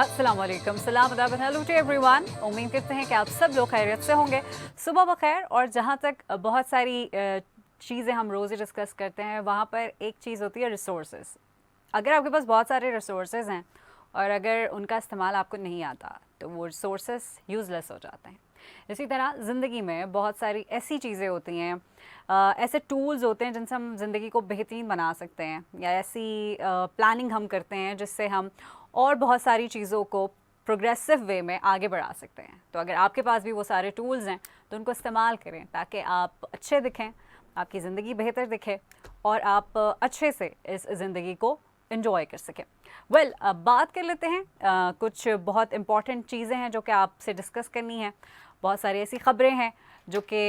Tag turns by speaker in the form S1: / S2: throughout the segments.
S1: अस्सलामुअलैकुम, सलाम अदा हेलो टू एवरीवन। उम्मीद करते हैं कि आप सब लोग खैरियत से होंगे। सुबह बखैर। और जहाँ तक बहुत सारी चीज़ें हम रोज़ डिस्कस करते हैं, वहाँ पर एक चीज़ होती है रिसोर्सेज। अगर आपके पास बहुत सारे रिसोर्सेज हैं और अगर उनका इस्तेमाल आपको नहीं आता तो वो रिसोर्सेज यूज़लेस हो जाते हैं। इसी तरह ज़िंदगी में बहुत सारी ऐसी चीज़ें होती हैं, ऐसे टूल्स होते हैं जिनसे हम ज़िंदगी को बेहतरीन बना सकते हैं, या ऐसी प्लानिंग हम करते हैं जिससे हम और बहुत सारी चीज़ों को प्रोग्रेसिव वे में आगे बढ़ा सकते हैं। तो अगर आपके पास भी वो सारे टूल्स हैं तो उनको इस्तेमाल करें ताकि आप अच्छे दिखें, आपकी ज़िंदगी बेहतर दिखे और आप अच्छे से इस ज़िंदगी को इन्जॉय कर सकें। अब बात कर लेते हैं, कुछ बहुत इम्पॉर्टेंट चीज़ें हैं जो कि आपसे डिस्कस करनी है। बहुत सारी ऐसी ख़बरें हैं जो कि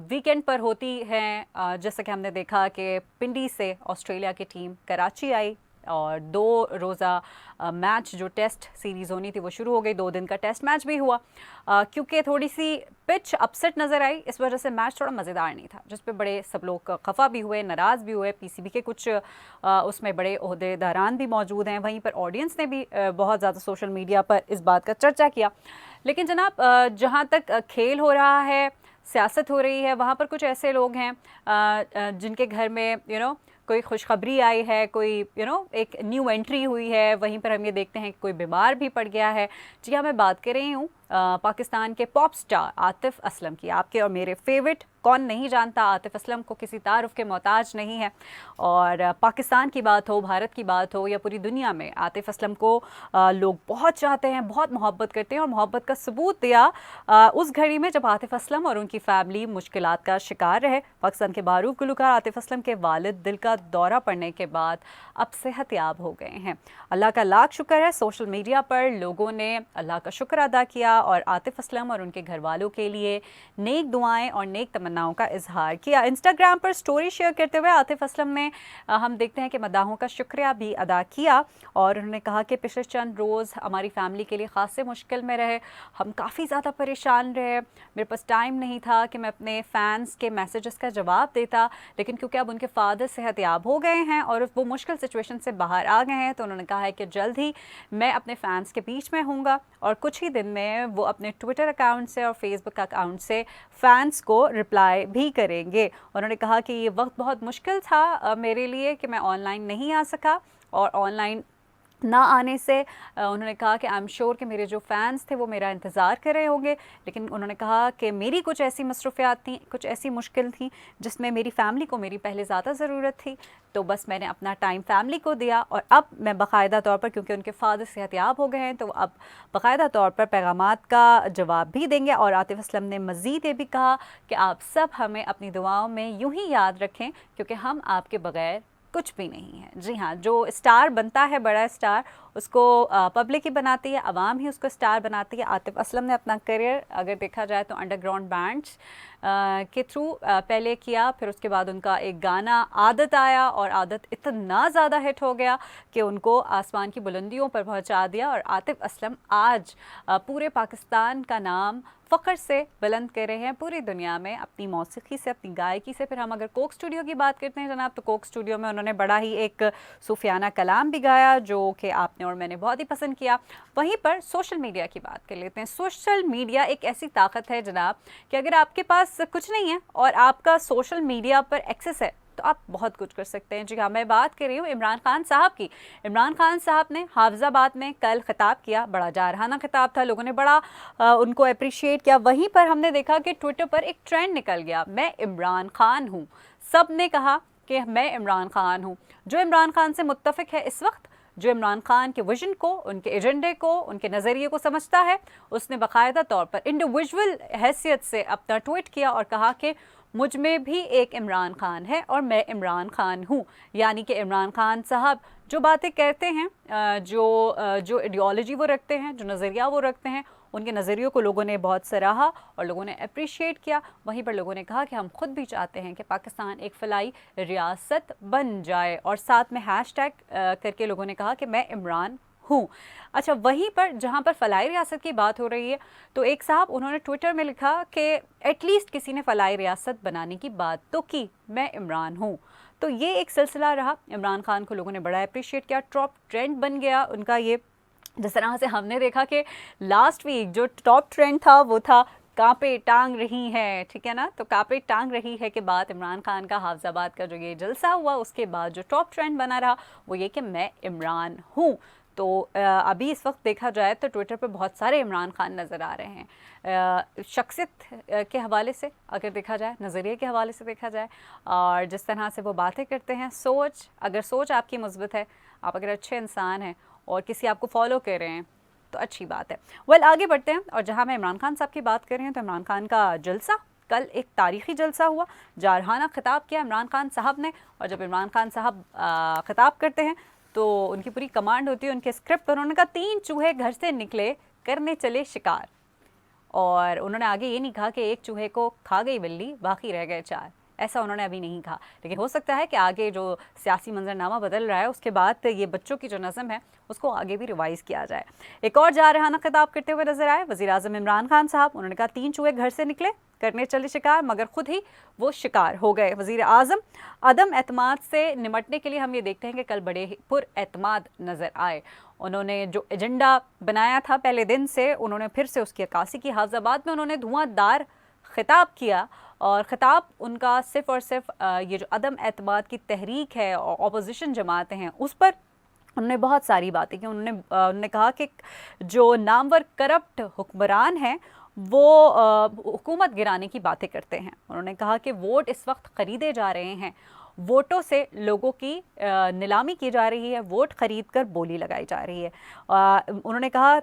S1: वीकेंड पर होती हैं, जैसा कि हमने देखा कि पिंडी से ऑस्ट्रेलिया की टीम कराची आई और 2 रोज़ा मैच जो टेस्ट सीरीज़ होनी थी वो शुरू हो गई। 2 दिन का टेस्ट मैच भी हुआ, क्योंकि थोड़ी सी पिच अपसेट नज़र आई, इस वजह से मैच थोड़ा मज़ेदार नहीं था, जिस पे बड़े सब लोग खफा भी हुए, नाराज़ भी हुए। पीसीबी के कुछ उसमें बड़े ओहदेदारान भी मौजूद हैं, वहीं पर ऑडियंस ने भी बहुत ज़्यादा सोशल मीडिया पर इस बात का चर्चा किया। लेकिन जनाब, जहाँ तक खेल हो रहा है, सियासत हो रही है, वहाँ पर कुछ ऐसे लोग हैं जिनके घर में कोई खुशखबरी आई है, कोई एक न्यू एंट्री हुई है, वहीं पर हम ये देखते हैं कि कोई बीमार भी पड़ गया है। जी हाँ, मैं बात कर रही हूँ पाकिस्तान के पॉप स्टार आतिफ असलम की। आपके और मेरे फेवरेट, कौन नहीं जानता आतिफ असलम को, किसी तारुफ के मोहताज नहीं है। और पाकिस्तान की बात हो, भारत की बात हो या पूरी दुनिया में, आतिफ असलम को लोग बहुत चाहते हैं, बहुत मोहब्बत करते हैं। और मोहब्बत का सबूत दिया उस घड़ी में जब आतिफ असलम और उनकी फैमिली मुश्किलात का शिकार रहे। पाकिस्तान के बारूद गुलकार आतिफ असलम के वालिद दिल का दौरा पड़ने के बाद अब सेहतयाब हो गए हैं। अल्लाह का लाख शुक्र है, सोशल मीडिया पर लोगों ने अल्लाह का शुक्र अदा किया और आतिफ असलम और उनके घर वालों के लिए नेक दुआएं और नेक तमन्नाओं का इजहार किया। इंस्टाग्राम पर स्टोरी शेयर करते हुए आतिफ असलम ने हम देखते हैं कि मदाहों का शुक्रिया भी अदा किया और उन्होंने कहा कि पिछले चंद रोज़ हमारी फैमिली के लिए ख़ास मुश्किल में रहे, हम काफ़ी ज़्यादा परेशान रहे, मेरे पास टाइम नहीं था कि मैं अपने फ़ैन्स के मैसेजेस का जवाब देता, लेकिन क्योंकि अब उनके फ़ादर सेहतयाब हो गए हैं और वो मुश्किल सिचुएशन से बाहर आ गए हैं, तो उन्होंने कहा है कि जल्द ही मैं अपने फ़ैन्स के बीच में हूँगा और कुछ ही दिन में वो अपने ट्विटर अकाउंट से और फेसबुक अकाउंट से फ़ैन्स को रिप्लाई भी करेंगे। उन्होंने कहा कि ये वक्त बहुत मुश्किल था मेरे लिए कि मैं ऑनलाइन नहीं आ सका, और ऑनलाइन ना आने से उन्होंने कहा कि आई एम श्योर कि मेरे जो फ़ैन्स थे वो मेरा इंतज़ार कर रहे होंगे। लेकिन उन्होंने कहा कि मेरी कुछ ऐसी मसरूफ़ियात थी, कुछ ऐसी मुश्किल थी जिसमें मेरी फ़ैमिली को मेरी पहले ज़्यादा ज़रूरत थी, तो बस मैंने अपना टाइम फैमिली को दिया। और अब मैं बाकायदा तौर पर, क्योंकि उनके फ़ादर सेहतयाब हो गए हैं, तो अब बाकायदा तौर पर पैगामात का जवाब भी देंगे। और आतिफ असलम ने मज़ीद ये भी कहा कि आप सब हमें अपनी दुआओं में यूँ ही याद रखें, क्योंकि हम आपके बग़ैर कुछ भी नहीं है। जी हाँ, जो स्टार बनता है, बड़ा स्टार, उसको पब्लिक ही बनाती है, आवाम ही उसको स्टार बनाती है। आतिफ असलम ने अपना करियर अगर देखा जाए तो अंडरग्राउंड बैंड्स के थ्रू पहले किया, फिर उसके बाद उनका एक गाना आदत आया और आदत इतना ज़्यादा हिट हो गया कि उनको आसमान की बुलंदियों पर पहुंचा दिया। और आतिफ असलम आज पूरे पाकिस्तान का नाम फ़ख्र से बुलंद कर रहे हैं पूरी दुनिया में अपनी मौसीकी से, अपनी गायकी से। फिर हम अगर कोक स्टूडियो की बात करते हैं जनाब, तो कोक स्टूडियो में उन्होंने बड़ा ही एक सूफियाना कलाम भी गाया जो कि आपने और मैंने बहुत ही पसंद किया। वहीं पर सोशल मीडिया की बात कर लेते हैं। सोशल मीडिया एक ऐसी ताकत है जनाब कि अगर आपके पास कुछ नहीं है और आपका सोशल मीडिया पर एक्सेस है तो आप बहुत कुछ कर सकते हैं। जी हाँ, मैं बात कर रही हूँ इमरान खान साहब की। इमरान खान साहब ने हाफिजाबाद में कल खिताब किया, बड़ा जारहाना खिताब था, लोगों ने बड़ा उनको अप्रिशिएट किया। वहीं पर हमने देखा कि ट्विटर पर एक ट्रेंड निकल गया, मैं इमरान खान हूँ। सब ने कहा कि मैं इमरान खान हूँ। जो इमरान खान से मुत्तफिक है इस वक्त, जो इमरान खान के विजन को, उनके एजेंडे को, उनके नज़रिए को समझता है, उसने बाकायदा तौर पर इंडिविजुअल हैसियत से अपना ट्वीट किया और कहा कि मुझ में भी एक इमरान खान है और मैं इमरान खान हूँ। यानी कि इमरान खान साहब जो बातें कहते हैं, जो आइडियोलॉजी वो रखते हैं, जो नज़रिया वो रखते हैं, उनके नज़रियों को लोगों ने बहुत सराहा और लोगों ने अप्रिशिएट किया। वहीं पर लोगों ने कहा कि हम खुद भी चाहते हैं कि पाकिस्तान एक फ़लाई रियासत बन जाए, और साथ में हैशटैग करके लोगों ने कहा कि मैं इमरान हूँ। अच्छा, वहीं पर जहाँ पर फ़लाई रियासत की बात हो रही है, तो एक साहब उन्होंने ट्विटर में लिखा कि एटलीस्ट किसी ने फ़लाई रियासत बनाने की बात तो की, मैं इमरान हूँ। तो ये एक सिलसिला रहा। इमरान खान को लोगों ने बड़ा अप्रिशिएट किया, टॉप ट्रेंड बन गया उनका ये जिस तरह से हमने देखा कि लास्ट वीक जो टॉप ट्रेंड था वो था कांपे टांग रही हैं, ठीक है ना। तो कांपे टांग रही है के बाद इमरान खान का हाफजाबाद का जो ये जलसा हुआ, उसके बाद जो टॉप ट्रेंड बना रहा वो ये कि मैं इमरान हूँ। तो अभी इस वक्त देखा जाए तो ट्विटर पे बहुत सारे इमरान खान नज़र आ रहे हैं, शख्सियत के हवाले से अगर देखा जाए, नज़रिए के हवाले से देखा जाए, और जिस तरह से वो बातें करते हैं, सोच, अगर सोच आपकी मुस्बत है, आप अगर अच्छे इंसान हैं और किसी आपको फॉलो कर रहे हैं तो अच्छी बात है। वेल, आगे बढ़ते हैं, और जहां मैं इमरान खान साहब की बात कर रही हूँ तो इमरान खान का जलसा, कल एक तारीखी जलसा हुआ, जारहाना खिताब किया इमरान खान साहब ने। और जब इमरान खान साहब खिताब करते हैं तो उनकी पूरी कमांड होती है, उनके स्क्रिप्ट पर उन्होंने कहा 3 चूहे घर से निकले करने चले शिकार। और उन्होंने आगे ये नहीं कहा कि एक चूहे को खा गई बिल्ली बाकी रह गए 4, ऐसा उन्होंने अभी नहीं कहा। लेकिन हो सकता है कि आगे जो सियासी मंजरनामा बदल रहा है उसके बाद ये बच्चों की जो नज़म है उसको आगे भी रिवाइज़ किया जाए। एक और जारहाना खिताब करते हुए नजर आए वज़ीर आज़म इमरान खान साहब। उन्होंने कहा 3 चूहे घर से निकले करने चले शिकार, मगर खुद ही वो शिकार हो गए। वज़ीर आज़म अदम एतमाद से निमटने के लिए हम ये देखते हैं कि कल बड़े पुरएतमाद नज़र आए। उन्होंने जो एजेंडा बनाया था पहले दिन से, उन्होंने फिर से उसकी अक्कासी की। हाफिजाबाद में उन्होंने धुआंधार खिताब किया, और ख़िताब उनका सिर्फ़ और सिर्फ ये जो अदम एतमाद की तहरीक है और अपोजिशन जमातें हैं उस पर उन्होंने बहुत सारी बातें की। उन्होंने कहा कि जो नामवर करप्ट हुक्मरान हैं वो हुकूमत गिराने की बातें करते हैं। उन्होंने कहा कि वोट इस वक्त ख़रीदे जा रहे हैं, वोटों से लोगों की नीलामी की जा रही है, वोट ख़रीद कर बोली लगाई जा रही है। उन्होंने कहा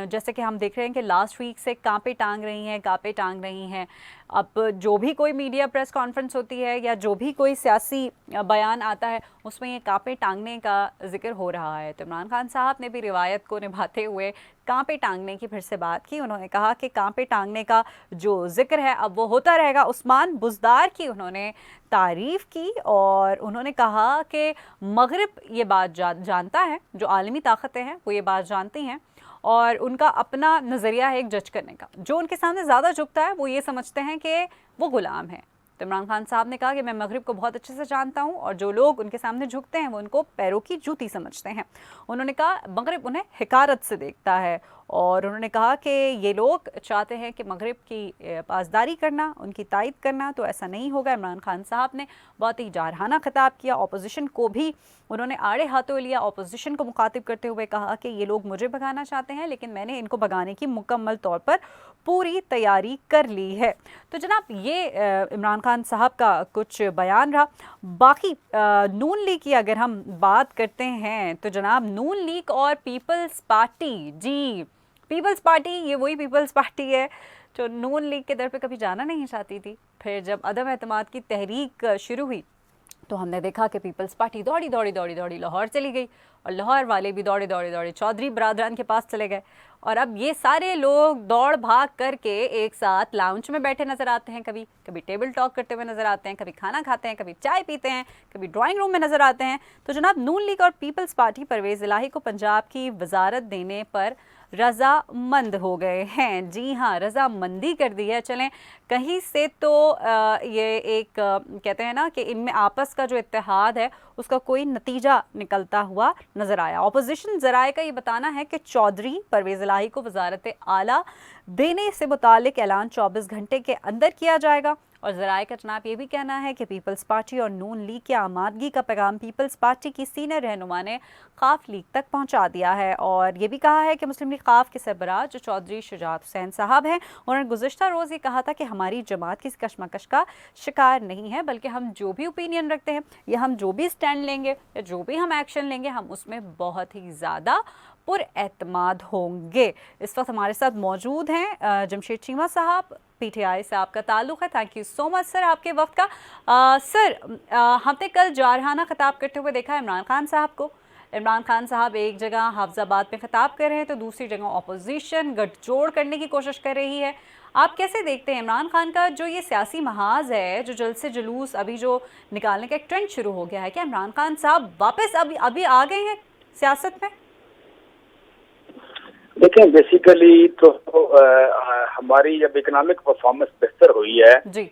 S1: जैसे कि हम देख रहे हैं कि लास्ट वीक से कांपे टांग रही हैं, कांपे टांग रही हैं। अब जो भी कोई मीडिया प्रेस कॉन्फ्रेंस होती है या जो भी कोई सियासी बयान आता है उसमें ये कांपे टांगने का जिक्र हो रहा है। तो इमरान खान साहब ने भी रिवायत को निभाते हुए कांपे टांगने की फिर से बात की। उन्होंने कहा कि कांपे टांगने का जो जिक्र है अब वो होता रहेगा। उस्मान बुज़दार की उन्होंने तारीफ़ की, और उन्होंने कहा कि मगरिब ये बात जानता है, जो आलमी ताकतें हैं वो ये बात जानती हैं, और उनका अपना नज़रिया है एक जज करने का। जो उनके सामने ज़्यादा झुकता है वो ये समझते हैं कि वो ग़ुलाम है। तो इमरान खान साहब ने कहा कि मैं मगरिब को बहुत अच्छे से जानता हूँ, और जो लोग उनके सामने झुकते हैं वो उनको पैरों की जूती समझते हैं। उन्होंने कहा मगरिब उन्हें हिकारत से देखता है, और उन्होंने कहा कि ये लोग चाहते हैं कि मगरिब की पासदारी करना, उनकी तायद करना, तो ऐसा नहीं होगा। इमरान खान साहब ने बहुत ही जारहाना खिताब किया, अपोजिशन को भी उन्होंने आड़े हाथों लिया। अपोजिशन को मुखातिब करते हुए कहा कि ये लोग मुझे भगाना चाहते हैं, लेकिन मैंने इनको भगाने की मुकम्मल तौर पर पूरी तैयारी कर ली है। तो जनाब ये इमरान खान साहब का कुछ बयान रहा। बाकी नून लीग की अगर हम बात करते हैं तो जनाब नून लीग और पीपल्स पार्टी, जी पीपल्स पार्टी, ये वही पीपल्स पार्टी है जो नून लीग के दर पे कभी जाना नहीं चाहती थी। फिर जब अदम एतमाद की तहरीक शुरू हुई तो हमने देखा कि पीपल्स पार्टी दौड़ी दौड़ी दौड़ी दौड़ी लाहौर चली गई, और लाहौर वाले भी दौड़े दौड़े दौड़े चौधरी बरादरान के पास चले गए। और अब ये सारे लोग दौड़ भाग करके एक साथ लाउंज में बैठे नजर आते हैं, कभी कभी टेबल टॉक करते हुए नजर आते हैं, कभी खाना खाते हैं, कभी चाय पीते हैं, कभी ड्राइंग रूम में नजर आते हैं। तो जनाब नून लीग और पीपल्स पार्टी परवेज़ इलाही को पंजाब की वजारत देने पर रज़ामंद हो गए हैं। जी हाँ, रज़ामंदी कर दी है। चलें कहीं से तो ये एक कहते हैं ना कि इनमें आपस का जो इत्तेहाद है उसका कोई नतीजा निकलता हुआ नज़र आया। अपोजिशन ज़राए का ये बताना है कि चौधरी परवेज़ इलाही को वज़ारत आला देने से मुतालिक ऐलान 24 घंटे के अंदर किया जाएगा। और ज़राए का जनाब ये भी कहना है कि पीपल्स पार्टी और नून लीग की आमादगी का पैगाम पीपल्स पार्टी की सीनियर रहनुमा ने काफ लीग तक पहुंचा दिया है। और ये भी कहा है कि मुस्लिम लीग काफ के सरबराह जो चौधरी शुजात हुसैन साहब हैं, उन्होंने गुज़िश्ता रोज़ ये कहा था कि हमारी जमात किसी कशमकश का शिकार नहीं है, बल्कि हम जो भी ओपिनियन रखते हैं या हम जो भी स्टैंड लेंगे या जो भी हम एक्शन लेंगे हम उसमें बहुत ही ज़्यादा पुरएतमाद होंगे। इस वक्त हमारे साथ मौजूद हैं जमशेद चीमा साहब, पीटीआई से आपका ताल्लुक़ है। Thank you so much sir आपके वक्त का। सर हमने कल जारहाना खिताब करते हुए देखा इमरान खान साहब को। इमरान खान साहब एक जगह हाफिजाबाद में खिताब कर रहे हैं तो दूसरी जगह अपोजिशन गठजोड़ करने की कोशिश कर रही है। आप कैसे देखते हैं इमरान खान का जो ये सियासी महाज है, जो जल्द से जुलूस अभी जो निकालने का एक ट्रेंड शुरू हो गया है, क्या इमरान खान साहब वापस अभी आ गए हैं सियासत में?
S2: देखें बेसिकली तो हमारी जब इकोनॉमिक परफॉर्मेंस बेहतर हुई है
S1: जी,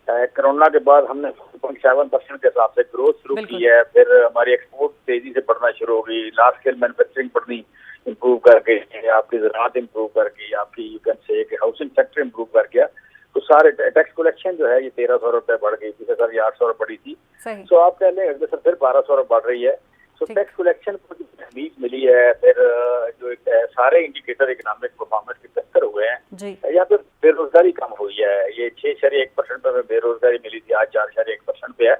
S2: कोरोना के बाद हमने 4.7% के हिसाब से ग्रोथ शुरू की है, फिर हमारी एक्सपोर्ट तेजी से बढ़ना शुरू हो गई, लार्ज स्केल मैन्युफैक्चरिंग बढ़नी इम्प्रूव करके, आपकी ज़राअत इम्प्रूव करके, आपकी यू कैन से कि हाउसिंग सेक्टर इम्प्रूव कर गया, तो सारे टैक्स कलेक्शन जो है ये 1300 रुपये बढ़ गई, पिछले साल ये 800 रुपये बढ़ी थी।
S1: सही।
S2: तो आप कह लें अगले साल फिर 1200 रुपये बढ़ रही है। तो
S1: ठीक।
S2: टैक्स कलेक्शन को जो तहमीज मिली है, फिर जो एक सारे इंडिकेटर इकोनॉमिक परफॉर्मेंस के बेहतर हुए हैं
S1: जी।
S2: या फिर बेरोजगारी कम हुई है। ये 6.1% पे बेरोजगारी मिली थी, आज 4.1% पे है।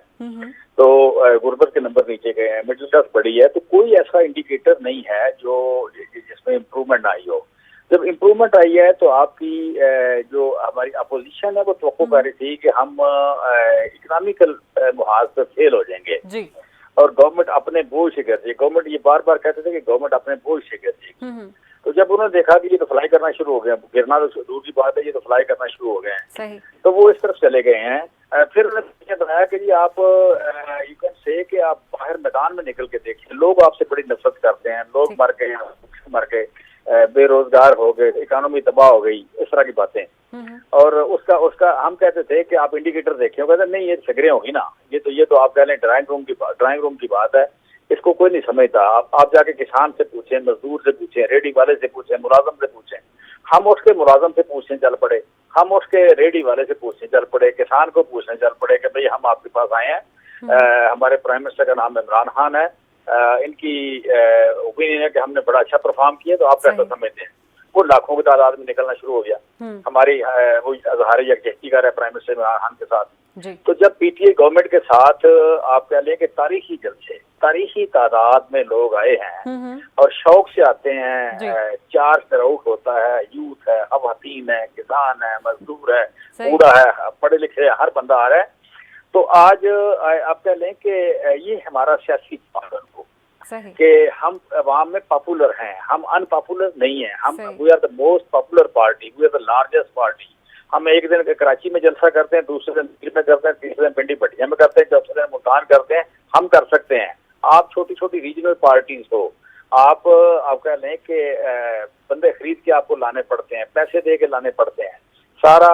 S2: तो गुर्बत के नंबर नीचे गए हैं, मिडिल क्लास बढ़ी है। तो कोई ऐसा इंडिकेटर नहीं है जो जिसमें इम्प्रूवमेंट आई हो। जब इम्प्रूवमेंट आई है तो आपकी जो हमारी अपोजिशन है वो तवक्को कर रही थी कि हम इकोनॉमिकल मुहाज पे फेल हो जाएंगे
S1: जी।
S2: और गवर्नमेंट अपने बोझ से गिर जाए। गवर्नमेंट ये बार बार कहते थे कि गवर्नमेंट अपने बोझ से गिर जाएगी। तो जब उन्होंने देखा कि ये तो फ्लाई करना शुरू हो गया, गिरना तो दूर की बात है, ये तो फ्लाई करना शुरू हो गए हैं,
S1: सही।
S2: तो वो इस तरफ चले गए हैं। फिर उन्होंने बताया कि जी आप यू कैन से कि आप बाहर मैदान में निकल के देखिए, लोग आपसे बड़ी नफरत करते हैं, लोग मर गए, मर गए, बेरोजगार हो गए, इकोनॉमी तबाह हो गई, इस तरह की बातें। और उसका हम कहते थे कि आप इंडिकेटर देखें, कहते नहीं ये फिक्रें होगी ना, ये तो आप कह लें ड्राइंग रूम की बात है, इसको कोई नहीं समझता। आप जाके किसान से पूछें, मजदूर से पूछें, रेडी वाले से पूछें, मुलाजम से पूछें। हम उसके मुलाजम से पूछने चल पड़े, हम उसके रेडी वाले से पूछने चल पड़े, किसान को पूछने चल पड़े कि भाई हम आपके पास आए हैं, हमारे प्राइम मिनिस्टर का नाम इमरान खान है, इनकी ओपिनियन है कि हमने बड़ा अच्छा परफॉर्म किया, तो आप कैसा समझते हैं। वो लाखों की तादाद में निकलना शुरू हो गया। हमारी वो अजहार यकजहती कर है प्राइम मिनिस्टर इमरान खान के साथ। तो जब पीटीआई गवर्नमेंट के साथ आप कह लें कि तारीखी जलसे, तारीखी तादाद में लोग आए हैं और शौक से आते हैं, चार तरह होता है, यूथ है, खवातीन है, किसान है, मजदूर है, बूढ़ा है, पढ़े लिखे है, हर बंदा आ रहा है। तो आज आप कह लें कि ये हमारा सियासी पावर को कि हम अवाम में पॉपुलर हैं, हम अनपॉपुलर नहीं है। हम we are the most popular party, we are the largest party. हम एक दिन कराची में जलसा करते हैं, दूसरे दिन दिल्ली में करते हैं, तीसरे दिन पिंडी भटिया में करते हैं, चौथे दिन मुल्तान करते हैं। हम कर सकते हैं। आप छोटी छोटी रीजनल पार्टीज हो, आप कह लें कि बंदे खरीद के आपको लाने पड़ते हैं, पैसे दे के लाने पड़ते हैं। सारा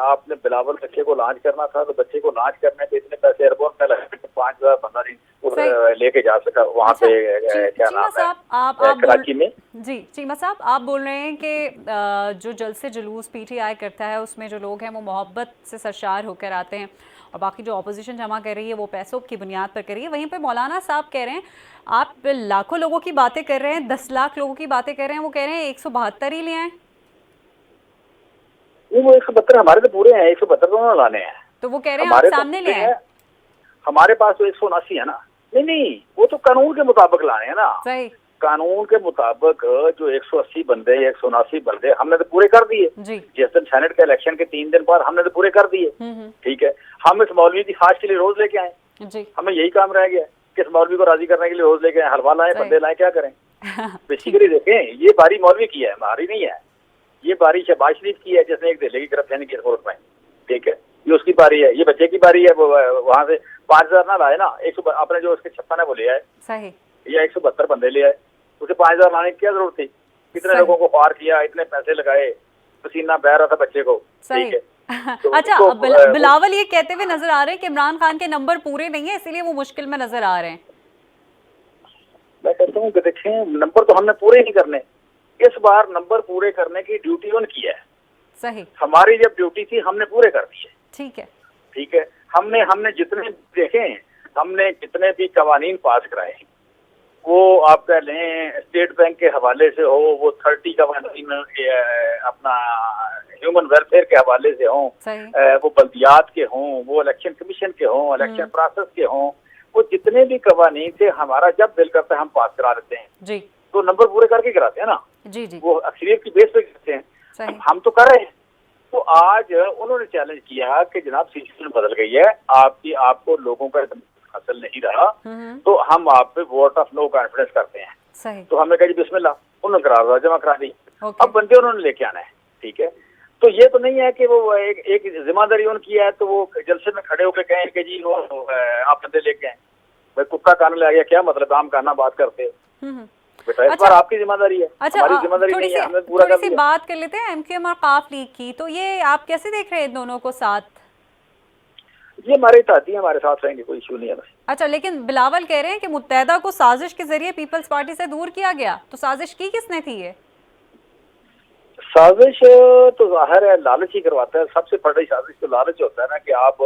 S2: आपने बिलावल बच्चे को लॉन्च करना था, तो बच्चे को लॉन्च करने पे इतने पैसे अरबों में लगे, 5,000 बंदा नहीं लेके जा सका वहाँ पे। क्या नाम है कराची में।
S1: जी चीमा साहब, आप बोल रहे हैं कि जो जलसे जुलूस पीटीआई करता है उसमें जो लोग हैं वो मोहब्बत से सरशार होकर आते हैं और बाकी जो ऑपोजिशन जमा कर रही है वो पैसों की बुनियाद पर कर रही है। वहीं पे मौलाना साहब कह रहे हैं आप लाखों लोगों की बातें कर रहे हैं, 10 लाख लोगों की बातें कर रहे हैं, वो कह रहे हैं 172 ही ले आए।
S2: वो 172 हमारे तो पूरे हैं, 172 तो लाने हैं।
S1: तो वो कह रहे हैं आप सामने ले आए।
S2: हमारे पास तो 179 है ना। नहीं, वो तो कानून के मुताबिक लाने हैं ना।
S1: सही।
S2: कानून के मुताबिक जो 180 बंदे, 179 बंदे हमने तो पूरे कर दिए। जिस दिन सेनेट के इलेक्शन के 3 दिन बाद हमने तो पूरे कर दिए। ठीक है, हम इस मौलवी की खास के लिए रोज लेके आए, हमें यही काम रह गया कि इस मौलवी को राजी करने के लिए रोज लेके आए, हलवा लाए, बंदे लाए, क्या करें। बेसिकली देखें, ये बारी मौलवी की है, हमारी नहीं है। ये बारी शहबाज शरीफ की है जिसने एक दिल्ली की करप्शन की रिपोर्ट में। ठीक है, ये उसकी बारी है, ये बच्चे की बारी है। वहां से 5,000 ना लाए ना, 100 आपने जो उसके 56 है वो ले आए। सही। या 172 बंदे ले आए, उसे 5,000 लाने की क्या जरूरत थी। कितने लोगों को पार किया, इतने पैसे लगाए, पसीना बह रहा था बच्चे को। ठीक है।
S1: तो अच्छा, बिलावल ये कहते हुए नजर आ रहे हैं कि इमरान खान के नंबर पूरे नहीं है, इसीलिए वो मुश्किल में नजर आ रहे हैं।
S2: मैं कहता हूँ कि देखें, नंबर तो हमने पूरे नहीं करने। इस बार नंबर पूरे करने की ड्यूटी उनकी है।
S1: सही।
S2: हमारी जब ड्यूटी थी हमने पूरे कर दिए।
S1: ठीक है।
S2: ठीक है, हमने जितने देखें, हमने जितने भी कवानीन पास कराए, वो आप कह लें स्टेट बैंक के हवाले से हो, वो 30 कवानीन अपना ह्यूमन वेलफेयर के हवाले से हो, वो बल्दियात के हों, वो इलेक्शन कमीशन के हों, इलेक्शन प्रोसेस के हों, वो जितने भी कवानीन थे हमारा जब दिल करता है हम पास करा देते हैं। जी। तो नंबर पूरे करके कराते हैं ना। जी जी। वो अक्सरियत की बेस पे करते हैं। हम तो कर रहे हैं। तो आज उन्होंने चैलेंज किया कि जनाब सिचुएशन बदल गई है, आपको लोगों का हासिल नहीं रहा, तो हम आप पे वोट ऑफ नो कॉन्फिडेंस करते हैं। सही। तो हमने कहा जी बिस्मिल्लाह, उन्होंने करार जमा करा दी। अब बंदे उन्होंने लेके आना है। ठीक है, तो ये तो नहीं है कि वो एक जिम्मेदारी उनकी है तो वो जलसे में खड़े होकर कहें कि जी वो आप बंदे लेके आए। भाई कुत्ता कान ले आ गया, क्या मतलब आम काना बात करते। बेटा इस बार आपकी जिम्मेदारी है।
S1: अच्छा,
S2: हमारी जिम्मेदारी नहीं है, हमने पूरा
S1: थोड़ी सी बात कर लेते हैं एमक्यूएम और काफ लीग की। तो ये आप कैसे देख रहे हैं दोनों को साथ?
S2: ये हमारे इत्तेहादी हमारे साथ रहेंगे, कोई इशू नहीं है बस।
S1: अच्छा, लेकिन बिलावल कह रहे हैं कि मुत्तहदा को साजिश के जरिए पीपल्स पार्टी से दूर किया गया, तो साजिश की किसने थी ये?
S2: साजिश तो जाहिर है लालच ही करवाता है, सबसे बड़ी साजिश तो लालच होता है ना, कि आप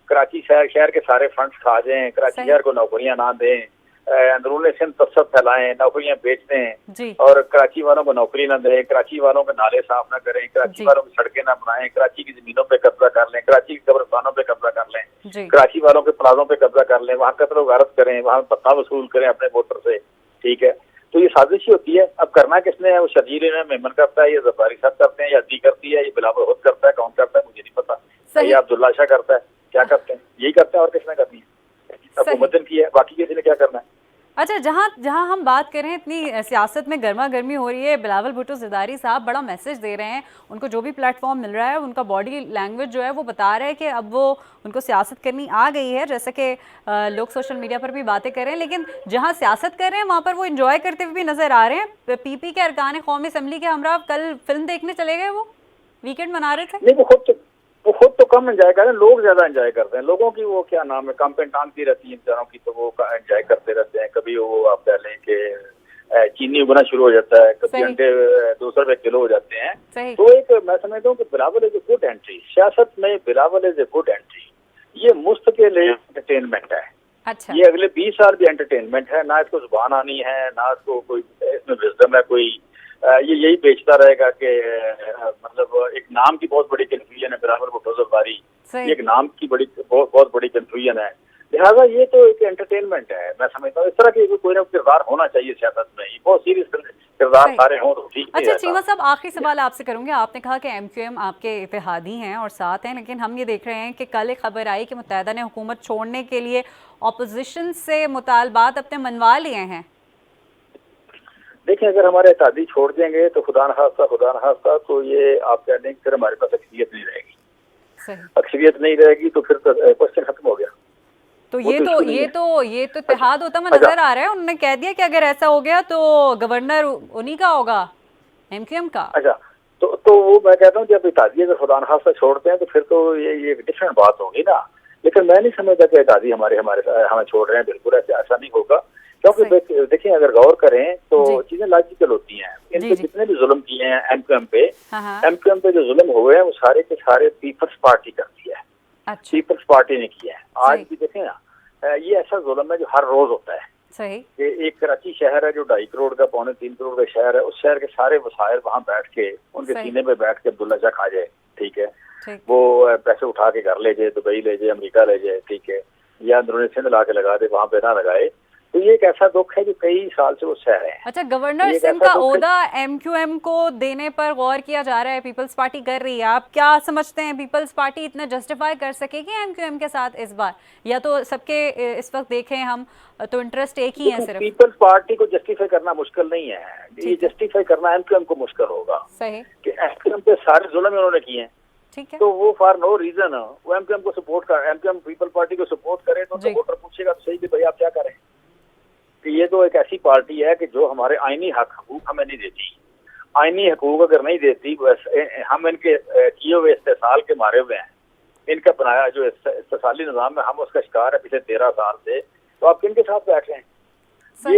S2: कराची शहर के सारे फंड्स खा जाएं, कराची शहर को नौकरियां ना दें, अंदरूनी सिंध तफसद फैलाएं, नौकरियां बेच दें और कराची वालों को नौकरी ना दें, कराची वालों के नाले साफ ना करें, कराची वालों की सड़कें ना बनाएं, कराची की जमीनों पे कब्जा कर लें, कराची के कब्रिस्तानों पे कब्जा कर लें, कराची वालों के प्लाजों पे कब्जा कर लें, वहाँ कत्ल गारत करें, वहाँ भत्ता वसूल करें अपने वोटर से, ठीक है। तो ये साजिश ही होती है। अब करना किसने है, वो शर्जील ने मेमन करता है, ये जफारी साहब करते हैं, या दी करती है, ये बिलावल खुद करता है, कौन करता है मुझे नहीं पता, ये अब्दुल्ला शाह करता है, क्या करते हैं, यही करते हैं और किसने करनी है, हुकूमत की है, बाकी किसी ने क्या करना है।
S1: अच्छा, जहां हम बात कर रहे हैं, इतनी सियासत में गर्मा गर्मी हो रही है, बिलावल भुट्टो ज़रदारी साहब बड़ा मैसेज दे रहे हैं, उनको जो भी प्लेटफॉर्म मिल रहा है, उनका बॉडी लैंग्वेज जो है वो बता रहा है कि अब वो उनको सियासत करनी आ गई है, जैसे कि लोग सोशल मीडिया पर भी बातें कर रहे हैं, लेकिन जहां सियासत कर रहे हैं वहाँ पर वो इंजॉय करते हुए भी नजर आ रहे हैं। पीपी के अरकान कौमी असम्बली के हमरा कल फिल्म देखने चले गए, वो वीकेंड मना रहे थे।
S2: नहीं, वो खुद तो कम एंजॉय कर रहे हैं, लोग ज्यादा एंजॉय करते हैं, लोगों की वो क्या नाम है कंपेंट टांगती रहती है बेचारों की, तो वो एंजॉय करते रहते हैं। कभी वो आप कह लें कि चीनी उगना शुरू हो जाता है, कभी अंडे 200 रुपए किलो हो जाते हैं। तो एक मैं समझता हूँ कि Bilawal is a good entry सियासत में, Bilawal is a good entry. ये मुफ्त के लिए एंटरटेनमेंट है।
S1: अच्छा।
S2: ये अगले 20 साल भी एंटरटेनमेंट है, ना इसको जुबान आनी है, ना इसको कोई इसमें विजडम है कोई। ये यही बेचता रहेगा कि मतलब एक नाम की बहुत बड़ी कंफ्यूजन है बिलावल भुट्टो ज़रदारी, एक नाम की बहुत बड़ी कंफ्यूजन है। लिहाजा ये तो एक एंटरटेनमेंट है। मैं समझता हूँ इस तरह के कोई ना किरदार होना चाहिए सियासत में, ये बहुत सीरियस किरदार सारे हों तो ठीक है।
S1: अच्छा चीमा साहब, आखिरी सवाल आपसे करूंगी। आपने कहा कि MQM आपके इत्तेहादी हैं और साथ हैं, लेकिन हम ये देख रहे हैं कि कल एक खबर आई कि मुत्तहदा ने हुकूमत छोड़ने के लिए ऑपोजिशन से मुतालबात अपने मनवा लिए हैं।
S2: देखिए, अगर हमारे इत्तेहादी छोड़ देंगे तो खुदा न खास्ता तो ये आप कह दें फिर हमारे पास अक्सरियत नहीं रहेगी। अक्सरियत नहीं रहेगी तो फिर क्वेश्चन खत्म हो गया।
S1: तो ये तो इत्तेहाद होता हुआ नजर आ रहा है। उन्होंने कह दिया कि अगर ऐसा हो गया तो गवर्नर उन्हीं का होगा, MQM का।
S2: अच्छा, तो वो मैं कहता हूँ जब इत्तेहादी अगर खुदा न खास्ता छोड़ते हैं तो फिर तो ये डिफरेंट बात होगी ना। लेकिन मैं नहीं समझता कि इत्तेहादी हमें छोड़ रहे हैं, बिल्कुल ऐसा नहीं होगा। क्योंकि देखिए, अगर गौर करें तो चीजें लॉजिकल होती हैं। इनके जितने भी जुल्म किए हैं MQM पे जो जुल्म हुए हैं वो सारे के सारे पीपल्स पार्टी करती है।
S1: अच्छा।
S2: पीपल्स पार्टी ने किया है। आज भी देखें ना, ये ऐसा जुल्म है जो हर रोज होता है।
S1: सही।
S2: कि एक कराची शहर है जो 2.5 करोड़ का 2.25 करोड़ का शहर है, उस शहर के सारे वसाइल वहाँ बैठ के उनके सीने पे बैठ के अब्दुल्ला शाह खा जाए, ठीक है। वो पैसे उठा के घर ले जाए, दुबई ले जाए, अमेरिका ले जाए, ठीक है, या अंदरूनी सिंध ला के लगा दे, वहाँ पे ना लगाए। तो ये एक ऐसा दुख है जो कई साल से वो सह रहे हैं।
S1: अच्छा, गवर्नर सिंह का ओहदा MQM को देने पर गौर किया जा रहा है, पीपल्स पार्टी कर रही है। आप क्या समझते हैं, पीपल्स पार्टी इतना जस्टिफाई कर सकेगी MQM के साथ इस बार, या तो सबके इस वक्त देखें हम तो इंटरेस्ट एक ही है सिर्फ?
S2: पीपल्स पार्टी को जस्टिफाई करना मुश्किल नहीं है, ये जस्टिफाई करना MQM को मुश्किल होगा।
S1: सही।
S2: कि MQM पे सारे जुल्म उन्होंने किए हैं,
S1: ठीक है,
S2: तो वो फॉर नो रीजन वो MQM को सपोर्ट कर, MQM पीपल पार्टी को सपोर्ट करे तो वोटर पूछेगा तो सही कि भाई आप क्या करें। ये तो एक ऐसी पार्टी है कि जो हमारे आईनी हकूक हमें नहीं देती। आईनी हकूक अगर नहीं देती, हम इनके किए हुए इस्तेसाल के मारे हुए हैं। इनका बनाया जो इस्तेसाली निज़ाम है, हम उसका शिकार है पिछले 13 साल से। तो आप किन के साथ बैठ रहे हैं?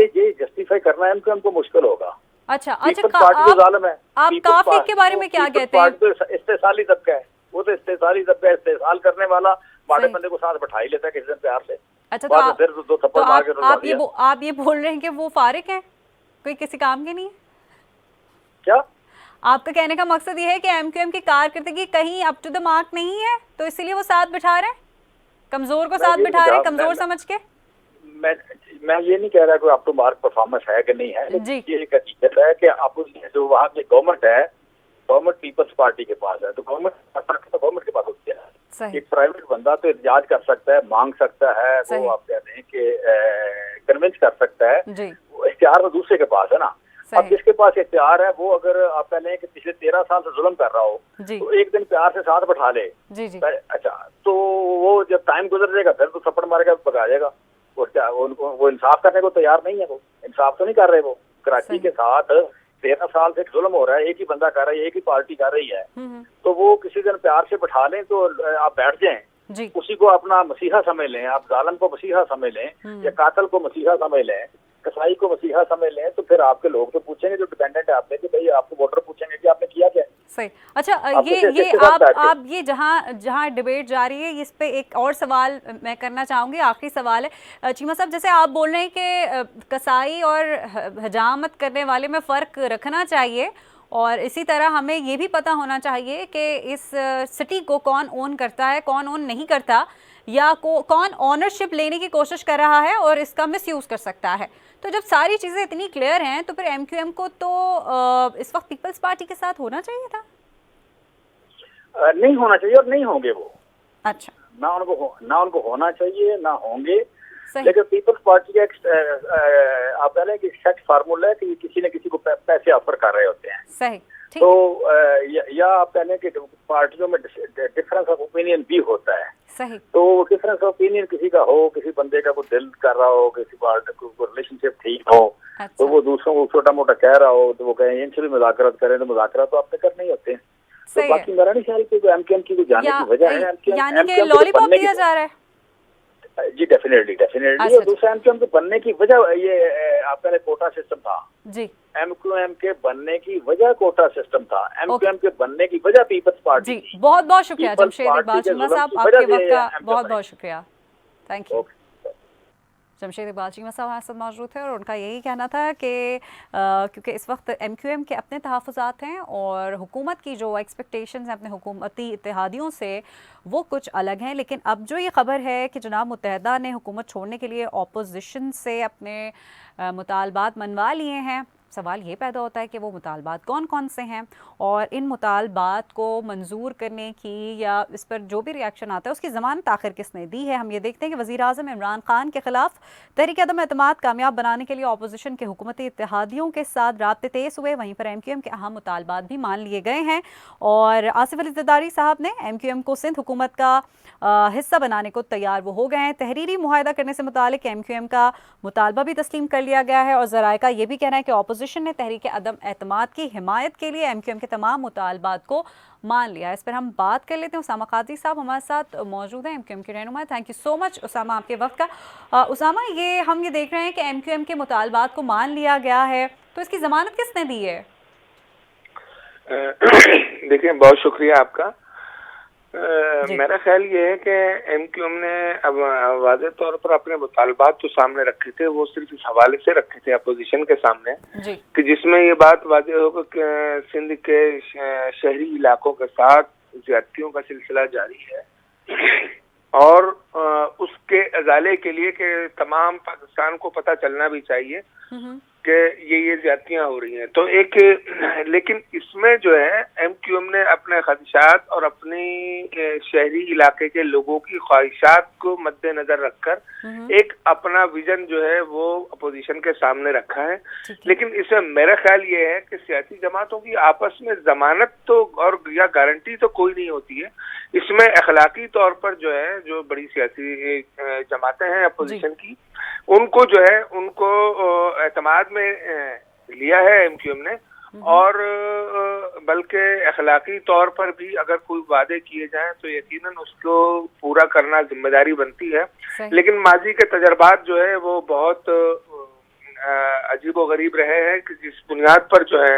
S2: ये जस्टिफाई करना MQM को मुश्किल होगा।
S1: अच्छा,
S2: पार्टी जो जालिम है,
S1: आप काफिल के बारे में क्या कहते हैं?
S2: इस्तेसाली तबका है, वो तो इस्तेसाली तबका है, इस्तेसाल करने वाला माड़े बंदे को साथ बैठा ही लेता है किसी दिन प्यार से।
S1: अच्छा, तो आप ये बोल रहे हैं कि वो फारिग हैं, कोई किसी काम के नहीं है?
S2: क्या
S1: आपका कहने का मकसद ये है कि MQM की कारकर्दगी कहीं अप टू द मार्क नहीं है, तो इसीलिए वो साथ बिठा रहे हैं, कमजोर को साथ बिठा रहे हैं, कमजोर समझ के?
S2: मैं ये नहीं कह रहा कि अप टू मार्क परफॉर्मेंस है कि नहीं है, ये एक हकीकत है कि आप जो वहाँ की गवर्नमेंट है, गवर्नमेंट पीपल्स पार्टी के पास है, तो गवर्नमेंट के पास होती है। एक प्राइवेट बंदा तो इजाज कर सकता है, मांग सकता है, वो आप कहते हैं कि कन्विंस कर सकता है, इख्तियार तो दूसरे के पास है ना। अब जिसके पास इख्तियार है वो अगर आप कह लें कि पिछले 13 साल से जुल्म कर रहा हो तो एक दिन प्यार से साथ बैठा ले, अच्छा, तो वो जब टाइम गुजर जाएगा फिर तो थप्पड़ मारेगा, भगा जाएगा। वो इंसाफ करने को तैयार नहीं है, वो इंसाफ तो नहीं कर रहे। वो कराची के साथ 13 साल से जुल्म हो रहा है, एक ही बंदा कर रहा है, एक ही पार्टी कर रही है, तो वो किसी दिन प्यार से बैठा लें तो आप बैठ जाएं,
S1: जी
S2: उसी को अपना मसीहा समझ लें, आप जालिम को मसीहा समझ लें या कातल को मसीहा समझ लें, कसाई को मसीहा समझ लें, तो फिर आपके लोग तो पूछेंगे, जो डिपेंडेंट है आप पे, कि भाई आपको वोटर पूछेंगे कि आपने किया क्या।
S1: सही। अच्छा, ये आप ये जहाँ डिबेट जा रही है, इस पे एक और सवाल मैं करना चाहूँगी, आखिरी सवाल है चीमा साहब। जैसे आप बोल रहे हैं कि कसाई और हजामत करने वाले में फ़र्क रखना चाहिए, और इसी तरह हमें ये भी पता होना चाहिए कि इस सिटी को कौन ओन करता है, कौन ओन नहीं करता, या कौन ओनरशिप लेने की कोशिश कर रहा है और इसका मिसयूज़ कर सकता है। तो जब सारी चीज़ें इतनी क्लियर हैं, तो फिर एमक्यूएम को तो इस वक्त पीपल्स पार्टी के साथ होना चाहिए था।
S2: नहीं होना चाहिए और नहीं होंगे वो।
S1: अच्छा,
S2: ना उनको होना चाहिए, ना होंगे।
S1: सही।
S2: लेकिन पीपल्स पार्टी का आप कह लें कि सेट फार्मूला है कि किसी न किसी को पैसे ऑफर कर रहे होते हैं।
S1: सही, ठीक
S2: तो या आप कह लें कि पार्टियों में डिफरेंस ऑफ ओपिनियन भी होता है।
S1: सही।
S2: तो डिफरेंस ऑफ ओपिनियन किसी का हो, किसी बंदे का कोई दिल कर रहा हो, किसी पार्टी को रिलेशनशिप ठीक हो,
S1: अच्छा।
S2: तो वो दूसरों को छोटा मोटा कह रहा हो, तो वो कहें इनसे भी मुज़ाकरात करें, तो मुज़ाकरात तो आप तक नहीं होते हैं। तो बाकी मेरा नहीं ख्याल कि एमकेएम की जाने की वजह है,
S1: यानी कि लॉलीपॉप दिया जा रहा है।
S2: जी डेफिनेटली। और दूसरा एमक्यूएम के बनने की वजह ये आपका कोटा सिस्टम था
S1: जी।
S2: एमक्यूएम के बनने की वजह कोटा सिस्टम था। एमक्यूएम के बनने की वजह पीपल्स पार्टी
S1: जी। बहुत बहुत शुक्रिया जमशेद इकबाल चीमा साहब, आपके वक्त का बहुत बहुत शुक्रिया। Thank you. जमशेद इकबाल चीमा साहब हमारे साथ मौजूद थे और उनका यही कहना था कि क्योंकि इस वक्त एमक्यूएम के अपने तहफ़्फ़ुज़ात हैं और हुकूमत की जो एक्सपेक्टेशंस हैं अपने हुकूमती इत्तेहादियों से वो कुछ अलग हैं। लेकिन अब जो ये ख़बर है कि जनाब मुत्तहदा ने हुकूमत छोड़ने के लिए अपोजिशन से अपने मुतालबात मनवा लिए हैं, सवाल ये पैदा होता है कि वो मुतालबात कौन कौन से हैं, और इन मुतालबात को मंजूर करने की या इस पर जो भी रिएक्शन आता है उसकी ज़मानत आखिर किसने दी है। हम ये देखते हैं कि वज़ीर आज़म इमरान खान के ख़िलाफ़ तहरीक अदम एतमाद कामयाब बनाने के लिए अपोजिशन के हुकूमती इत्तेहादियों के साथ राब्ते तेज़ हुए। वहीं पर एमक्यूएम के अहम मुतालबात भी मान लिए गए हैं और आसिफ अली ज़रदारी साहब ने एमक्यूएम को सिंध हुकूमत का हिस्सा बनाने को तैयार वो हो गए हैं। तहरीरी मुआहदा करने से मुतालिक एमक्यूएम का मुतालबा भी तस्लीम कर लिया गया है और ज़राए का ये भी कहना है कि अपोजिशन ने तहरीक अदम एतमाद की हिमायत के लिए एमक्यूएम के तमाम मुतालबात को मान लिया। इस पर हम बात कर लेते हैं। उसामा कादरी साहब हमारे साथ मौजूद हैं, एमक्यूएम के रहनुमा। Thank you so much Usama आपके वक्त का। उसामा, हम ये देख रहे हैं कि एमक्यूएम के मुतालबात को मान लिया गया है, तो इसकी ज़मानत किसने दी है?
S3: देखिए, बहुत शुक्रिया आपका। मेरा ख्याल ये है कि एमक्यूएम ने अब वाज़ेह तौर पर अपने मुतालबात जो सामने रखे थे वो सिर्फ इस हवाले से रखे थे अपोजिशन के सामने कि जिसमें ये बात वाज़ेह होगा कि सिंध के शहरी इलाकों के साथ ज्यादतियों का सिलसिला जारी है और उसके अजाले के लिए कि तमाम पाकिस्तान को पता चलना भी चाहिए कि ये ज्यादतियां हो रही हैं। तो एक लेकिन इसमें जो है एमक्यूएम ने अपने खदशात और अपनी शहरी इलाके के लोगों की ख्वाहिशात को मद्देनजर रखकर एक अपना विजन जो है वो अपोजिशन के सामने रखा है। लेकिन इसमें मेरा ख्याल ये है कि सियासी जमातों की आपस में जमानत तो और या गारंटी तो कोई नहीं होती है। इसमें अखलाकी तौर पर जो है जो बड़ी सियासी जमातें हैं अपोजिशन की, उनको जो है उनको एतमाद में लिया है एमक्यूएम ने, और बल्कि अखलाकी तौर पर भी अगर कोई वादे किए जाएं तो यकीनन उसको पूरा करना जिम्मेदारी बनती है। लेकिन माजी के तजर्बात जो है वो बहुत अजीब व गरीब रहे हैं कि जिस बुनियाद पर जो है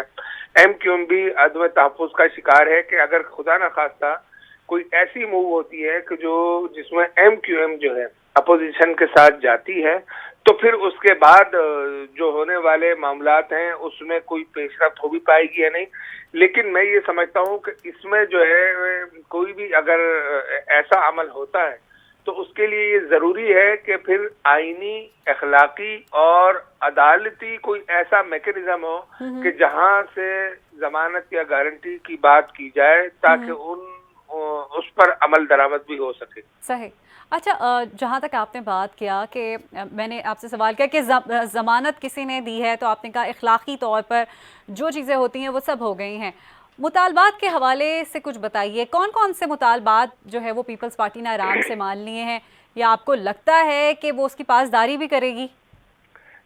S3: एमक्यूएम भी अदम तहफ़्फ़ुज़ का शिकार है कि अगर खुदा न खास्ता कोई ऐसी मूव होती है कि जिसमें एमक्यूएम जो है अपोजिशन के साथ जाती है, तो फिर उसके बाद जो होने वाले मामलात हैं उसमें कोई पेशरफ्त हो भी पाएगी या नहीं। लेकिन मैं ये समझता हूँ कि इसमें जो है कोई भी अगर ऐसा अमल होता है तो उसके लिए ये जरूरी है कि फिर आईनी, अखलाकी और अदालती कोई ऐसा मैकेनिज्म हो कि जहां से जमानत या गारंटी की बात की जाए ताकि उस पर अमल दरामद भी हो सके।
S1: सही। अच्छा, जहाँ तक आपने बात किया कि मैंने आपसे सवाल किया कि ज़मानत किसी ने दी है, तो आपने कहा इखलाकी तौर पर जो चीज़ें होती हैं वो सब हो गई हैं। मुतालबात के हवाले से कुछ बताइए, कौन कौन से मुतालबात जो है वो पीपल्स पार्टी ने आराम से मान लिए हैं, या आपको लगता है कि वो उसकी पासदारी भी करेगी?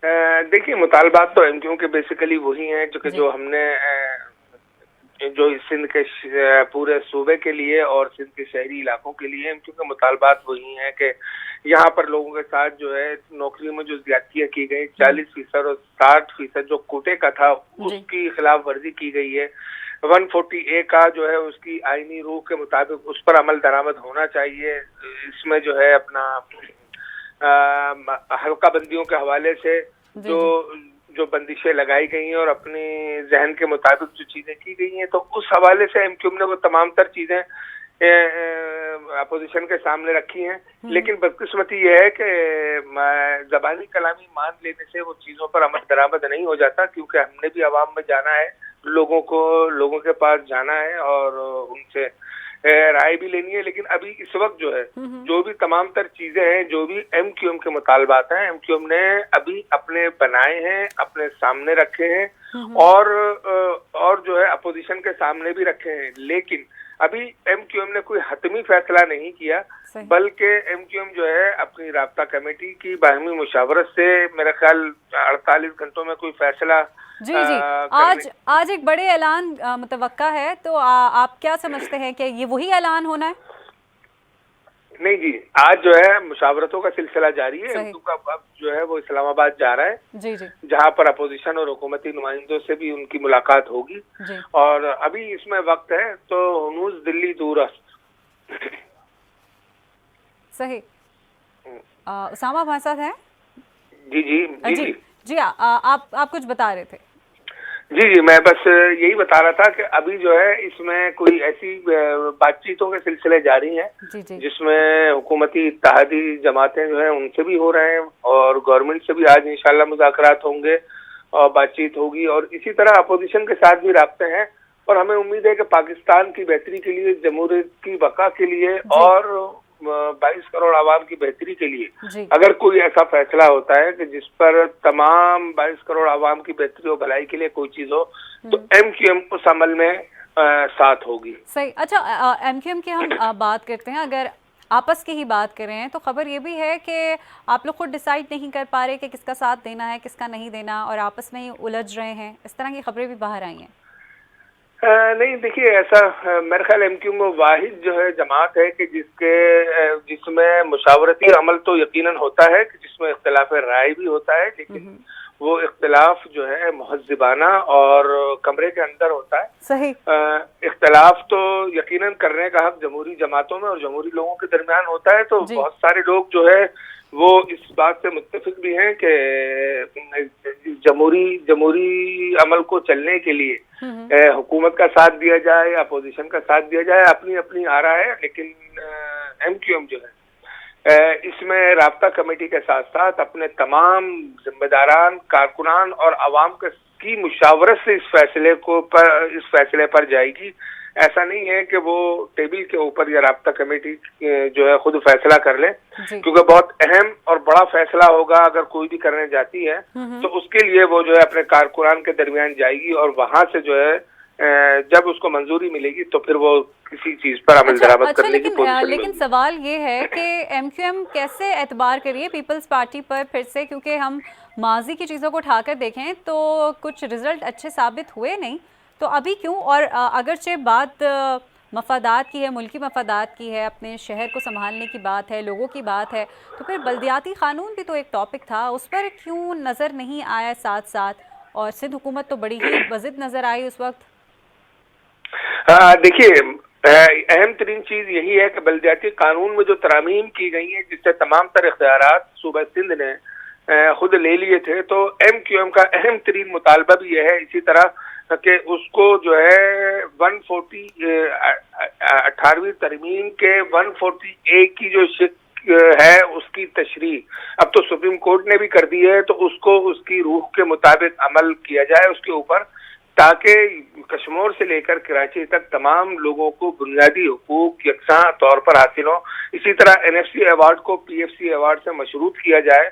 S3: देखिए, मुतालबात तो एमक्यूएम के बेसिकली वही हैं जो हमने जो इस सिंध के पूरे सूबे के लिए और सिंध के शहरी इलाकों के लिए क्योंकि मुतालबात वही हैं कि यहाँ पर लोगों के साथ जो है नौकरियों में जो ज्यादतियाँ की गई 40% और 60% जो कोटे का था उसकी खिलाफ वर्जी की गई है। 140A का जो है उसकी आईनी रूह के मुताबिक उस पर अमल दरामद होना चाहिए। इसमें जो है अपना हल्का बंदियों के हवाले से जो बंदिशें लगाई गई हैं और अपने जहन के मुताबिक जो चीजें की गई हैं, तो उस हवाले से एमक्यूएम ने वो तमाम तर चीजें अपोजिशन के सामने रखी हैं। लेकिन बदकिस्मती ये है कि ज़बानी कलामी मान लेने से वो चीजों पर अमल दरामद नहीं हो जाता, क्योंकि हमने भी आवाम में जाना है, लोगों के पास जाना है और उनसे राय भी लेनी है। लेकिन अभी इस वक्त जो है जो भी तमाम तर चीजें हैं, जो भी एमक्यूएम के मुतालबात हैं, एमक्यूएम ने अभी अपने बनाए हैं, अपने सामने रखे हैं और जो है अपोजिशन के सामने भी रखे हैं। लेकिन अभी एमक्यूएम ने कोई हतमी फैसला नहीं किया, बल्कि एमक्यूएम जो है अपनी राब्ता कमेटी की बाहमी मुशावरत से मेरा ख्याल 48 घंटों में कोई फैसला
S1: जी आज एक बड़े ऐलान मुतवक्का है, तो आप क्या समझते हैं कि ये वही ऐलान होना है?
S3: नहीं जी, आज जो है मुशावरतों का सिलसिला जारी है। एमक्यू का अब जो है वो इस्लामाबाद जा रहा है,
S1: जी
S3: जहां पर अपोजिशन और हुकूमती नुमाइंदों से भी उनकी मुलाकात होगी और अभी इसमें वक्त है तो हनूज दिल्ली दूर
S1: सही। उसामा हमारे साथ है? जी आप कुछ बता रहे थे।
S3: जी, मैं बस यही बता रहा था कि अभी जो है इसमें कोई ऐसी बातचीतों के सिलसिले जारी हैं जिसमें हुकूमती इत्तेहादी जमातें जो हैं उनसे भी हो रहे हैं और गवर्नमेंट से भी आज इंशाल्लाह मुज़ाकरात होंगे और बातचीत होगी और इसी तरह अपोजिशन के साथ भी राब्ते हैं। और हमें उम्मीद है कि पाकिस्तान की बेहतरी के लिए, जमहूरियत की बका के लिए और 22 करोड़ आवाम की बेहतरी के लिए अगर कोई ऐसा फैसला होता है कि जिस पर तमाम 22 करोड़ आवाम की बेहतरी और भलाई के लिए कोई चीज हो, तो एमक्यूएम उस अमल में साथ होगी।
S1: सही। अच्छा, एमक्यूएम की हम बात करते हैं, अगर आपस की ही बात करें तो खबर ये भी है कि आप लोग खुद डिसाइड नहीं कर पा रहे कि किसका साथ देना है, किसका नहीं देना, और आपस में ही उलझ रहे हैं, इस तरह की खबरें भी बाहर आई हैं।
S3: नहीं, देखिए ऐसा मेरे ख्याल एमक्यूएम वो वाहिद जो है जमात है कि जिसमें मुशावरती अमल तो यकीनन होता है कि जिसमें इख्तिलाफ राय भी होता है, लेकिन वो इख्तिलाफ जो है मुहज़्ज़िबाना और कमरे के अंदर होता है।
S1: सही।
S3: इख्तिलाफ तो यकीनन करने का हक जमहूरी जमातों में और जमहूरी लोगों के दरमियान होता है, तो बहुत सारे लोग जो है वो इस बात से मुत्तफिक भी हैं कि जमहूरी अमल को चलने के लिए हुकूमत का साथ दिया जाए या अपोजिशन का साथ दिया जाए, अपनी अपनी आरा है। लेकिन एमक्यूएम जो है इसमें राब्ता कमेटी के साथ साथ अपने तमाम जिम्मेदारान, कारकुनान और आवाम की मुशावरत से इस फैसले पर जाएगी। ऐसा नहीं है कि वो टेबल के ऊपर या राब्ता कमेटी जो है खुद फैसला कर ले, क्योंकि बहुत अहम और बड़ा फैसला होगा अगर कोई भी करने जाती है तो उसके लिए वो जो है अपने कारकुनान के दरमियान जाएगी और वहां से जो है जब उसको मंजूरी मिलेगी तो फिर वो किसी चीज पर अमल दरामद करने की पोजीशन में।
S1: लेकिन सवाल ये है कि एमक्यूएम कैसे एतबार करिए पीपल्स पार्टी पर फिर से, क्योंकि हम माजी की चीज़ों को उठाकर देखें तो कुछ रिजल्ट अच्छे साबित हुए नहीं, तो अभी क्यों? और अगरचे बात मफादात की है, मुल्की मफादात की है, अपने शहर को संभालने की बात है, लोगों की बात है, तो फिर बल्दियाती कानून भी तो एक टॉपिक था, उस पर क्यों नज़र नहीं आया साथ साथ? और सिंध हुकूमत तो बड़ी ही वजिद नज़र आई उस वक्त।
S3: देखिए, अहम तरीन चीज यही है कि बल्दियाती कानून में जो तरामीम की गई है जिससे तमाम तर इख्तियारात सूबा सिंध ने खुद ले लिए थे, तो एमक्यूएम का अहम तरीन मुतालबा भी यह है इसी तरह कि उसको जो है 18वीं तरमीम के 140A की जो शिक है उसकी तशरीह अब तो सुप्रीम कोर्ट ने भी कर दी है, तो उसको उसकी रूह के मुताबिक अमल किया जाए उसके ऊपर, ताकि कश्मीर से लेकर कराची तक तमाम लोगों को बुनियादी हुकूक यकसा तौर पर हासिल हो। इसी तरह NFC अवार्ड को PFC अवार्ड से मशरूत किया जाए,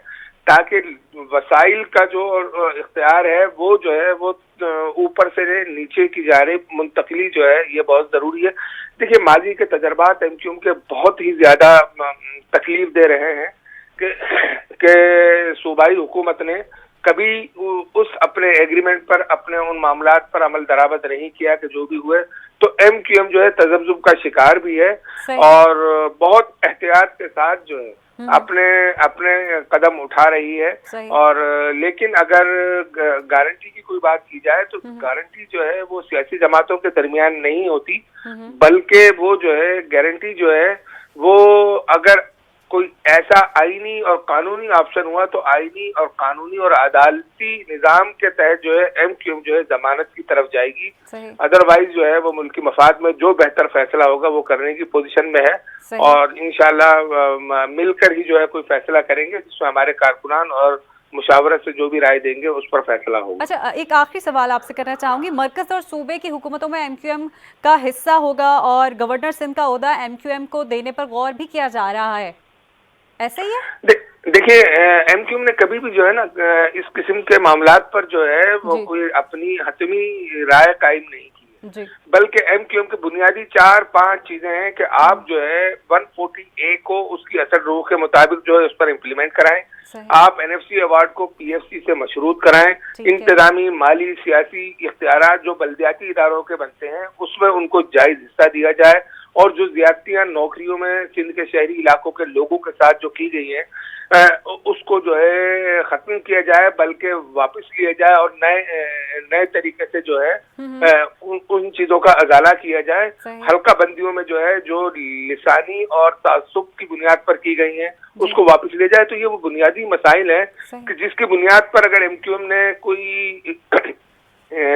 S3: ताकि वसाइल का जो इख्तियार है वो जो है वो ऊपर से नीचे की जानिब मुंतकली जो है ये बहुत जरूरी है। देखिए, माजी के तजर्बात एमक्यूएम के बहुत ही ज्यादा तकलीफ दे रहे हैं कि सूबाई हुकूमत ने कभी उस अपने एग्रीमेंट पर, अपने उन मामलात पर अमल दरामद नहीं किया कि जो भी हुए। तो MQM जो है तजब्जुब का शिकार भी है और बहुत एहतियात के साथ जो है अपने अपने कदम उठा रही है। और लेकिन अगर गारंटी की कोई बात की जाए तो गारंटी जो है वो सियासी जमातों के दरमियान नहीं होती, बल्कि वो जो है गारंटी जो है वो अगर कोई ऐसा आईनी और कानूनी ऑप्शन हुआ तो आईनी और कानूनी और अदालती निजाम के तहत जो है MQM जो है जमानत की तरफ जाएगी। अदरवाइज जो है वो मुल्की मफाद में जो बेहतर फैसला होगा वो करने की पोजीशन में है और इंशाल्लाह मिलकर ही जो है कोई फैसला करेंगे जिसमें हमारे कारकुनान और मुशावरत से जो भी राय देंगे उस पर फैसला होगा।
S1: अच्छा, एक आखिरी सवाल आपसे करना चाहूंगी। मरकज और सूबे की हुकूमतों में MQM का हिस्सा होगा और गवर्नर सिंध का ओहदा MQM को देने पर गौर भी किया जा रहा है, ऐसा ही है?
S3: देखिए MQM ने कभी भी जो है ना इस किस्म के मामलात पर जो है वो कोई अपनी हतमी राय कायम नहीं की है, बल्कि MQM की बुनियादी 4-5 चीजें हैं कि आप जो है 140A को उसकी असर रूह के मुताबिक जो है उस पर इम्प्लीमेंट कराएं, आप NFC अवार्ड को PFC से मशरूत कराएं, इंतजामी, माली, सियासी इख्तियारात जो बल्दियाती इदारों के बनते हैं उसमें उनको जायज हिस्सा दिया जाए और जो ज्यादतियां नौकरियों में सिंध के शहरी इलाकों के लोगों के साथ जो की गई है उसको जो है खत्म किया जाए, बल्कि वापस लिया जाए और नए तरीके से जो है उन चीजों का अजाला किया जाए। हल्का बंदियों में जो है जो लिसानी और तासुब की बुनियाद पर की गई हैं उसको वापस ले जाए। तो ये वो बुनियादी मसाइल है कि जिसकी बुनियाद पर अगर MQM ने कोई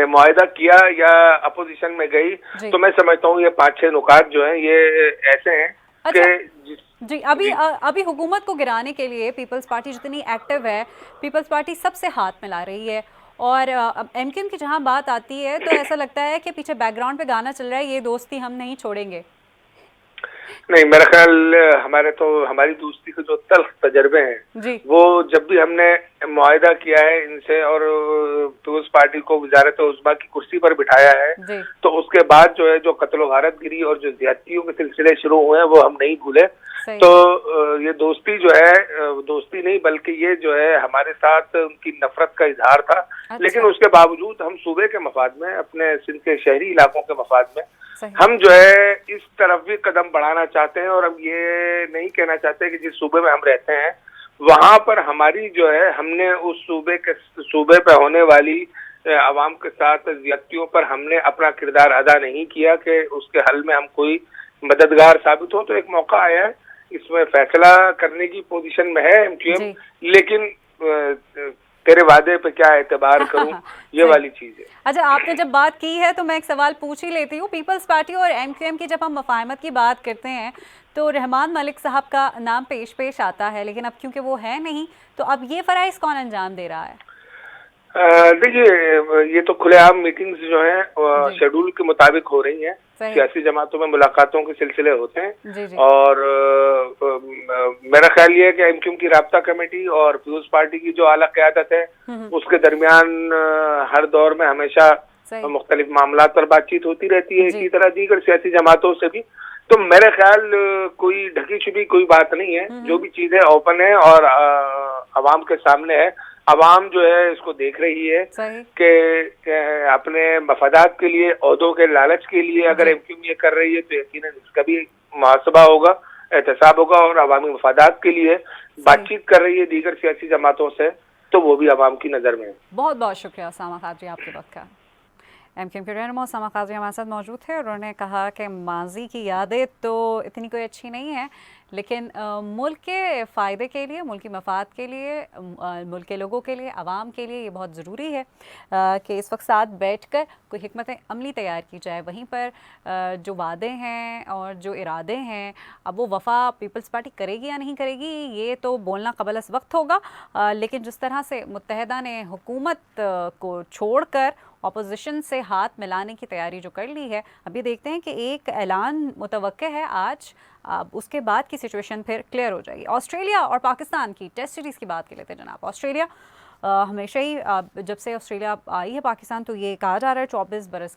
S3: मुआहदा किया या अपोजिशन में गई तो मैं समझता हूँ ये 5-6 नुकात जो हैं ये ऐसे हैं कि
S1: जी अभी हुकूमत को गिराने के लिए पीपल्स पार्टी जितनी एक्टिव है, पीपल्स पार्टी सबसे हाथ मिला रही है और MQM की जहां बात आती है तो ऐसा लगता है कि पीछे बैकग्राउंड पे गाना चल रहा है, ये दोस्ती हम नहीं छोड़ेंगे।
S3: नहीं, मेरा ख्याल हमारी दोस्ती के जो तल्ख तजर्बे हैं वो जब भी हमने मुआहदा किया है इनसे और पीपल्स पार्टी को वजारत उज़्मा की कुर्सी पर बिठाया है तो उसके बाद जो है जो कत्ल गारत गिरी और जो ज्यादतियों के सिलसिले शुरू हुए हैं वो हम नहीं भूले। तो ये दोस्ती जो है दोस्ती नहीं बल्कि ये जो है हमारे साथ उनकी नफरत का इजहार था। लेकिन उसके बावजूद हम सूबे के मफाद में, अपने सिंध के शहरी इलाकों के मफाद में हम जो है इस तरफ भी कदम बढ़ाना चाहते हैं और हम ये नहीं कहना चाहते कि जिस सूबे में हम रहते हैं वहां पर हमारी जो है हमने उस सूबे पे होने वाली आवाम के साथ ज्यादतियों पर हमने अपना किरदार अदा नहीं किया कि उसके हल में हम कोई मददगार साबित हो। तो एक मौका आया है, इसमें फैसला करने की पोजीशन में है MQM, लेकिन तेरे वादे पे क्या एतबार करूं ये वाली चीज है।
S1: अच्छा, आपने जब बात की है तो मैं एक सवाल पूछ ही लेती हूँ। पीपल्स पार्टी और MQM की जब हम मफाहमत की बात करते हैं तो रहमान मलिक साहब का नाम पेश आता है, लेकिन अब क्योंकि वो है नहीं तो अब ये फराइज कौन अंजाम दे रहा है?
S3: देखिए ये तो खुलेआम मीटिंग्स जो हैं शेड्यूल के मुताबिक हो रही हैं, सियासी जमातों में मुलाकातों के सिलसिले होते हैं और मेरा ख्याल ये है कि MQM की राब्ता कमेटी और पीपल्स पार्टी की जो आला क़यादत है उसके दरमियान हर दौर में हमेशा मुख्तलिफ मामलात पर बातचीत होती रहती है, इसी तरह दीगर सियासी जमातों से भी। तो मेरे ख्याल कोई ढकी छुपी कोई बात नहीं है, जो भी चीजें ओपन है और अवाम के सामने है। अवाम जो है इसको देख रही है कि अपने मफादात के लिए, ओहदों के लालच के लिए अगर MQM ये कर रही है तो यकीनन इसका भी मुहासबा होगा, एहतसाब होगा और अवामी मफादात के लिए बातचीत कर रही है दीगर सियासी जमातों से तो वो भी अवाम की नज़र में है।
S1: बहुत बहुत शुक्रिया उसामा कादरी आपके वक्त का। MQM के रहनुमा उसामा कादरी हमारे साथ मौजूद थे और उन्होंने कहा कि माजी की यादें तो इतनी कोई अच्छी नहीं है, लेकिन मुल्क के फ़ायदे के लिए, मुल्क की मफाद के लिए, मुल्क के लोगों के लिए, आवाम के लिए ये बहुत ज़रूरी है कि इस वक्त साथ बैठकर कोई हिकमत अमली तैयार की जाए। वहीं पर जो वादे हैं और जो इरादे हैं अब वो वफ़ा पीपल्स पार्टी करेगी या नहीं करेगी ये तो बोलना क़बल अस वक्त होगा, लेकिन जिस तरह से मुत्तहिदा ने हुकूमत को छोड़कर अपोजिशन से हाथ मिलाने की तैयारी जो कर ली है, अभी देखते हैं कि एक ऐलान मुतवक्के है आज, उसके बाद की सिचुएशन फिर क्लियर हो जाएगी। ऑस्ट्रेलिया और पाकिस्तान की टेस्ट सीरीज़ की बात कर लेते हैं जनाब। ऑस्ट्रेलिया हमेशा ही जब से ऑस्ट्रेलिया आई है पाकिस्तान तो ये कहा जा रहा है 24 बरस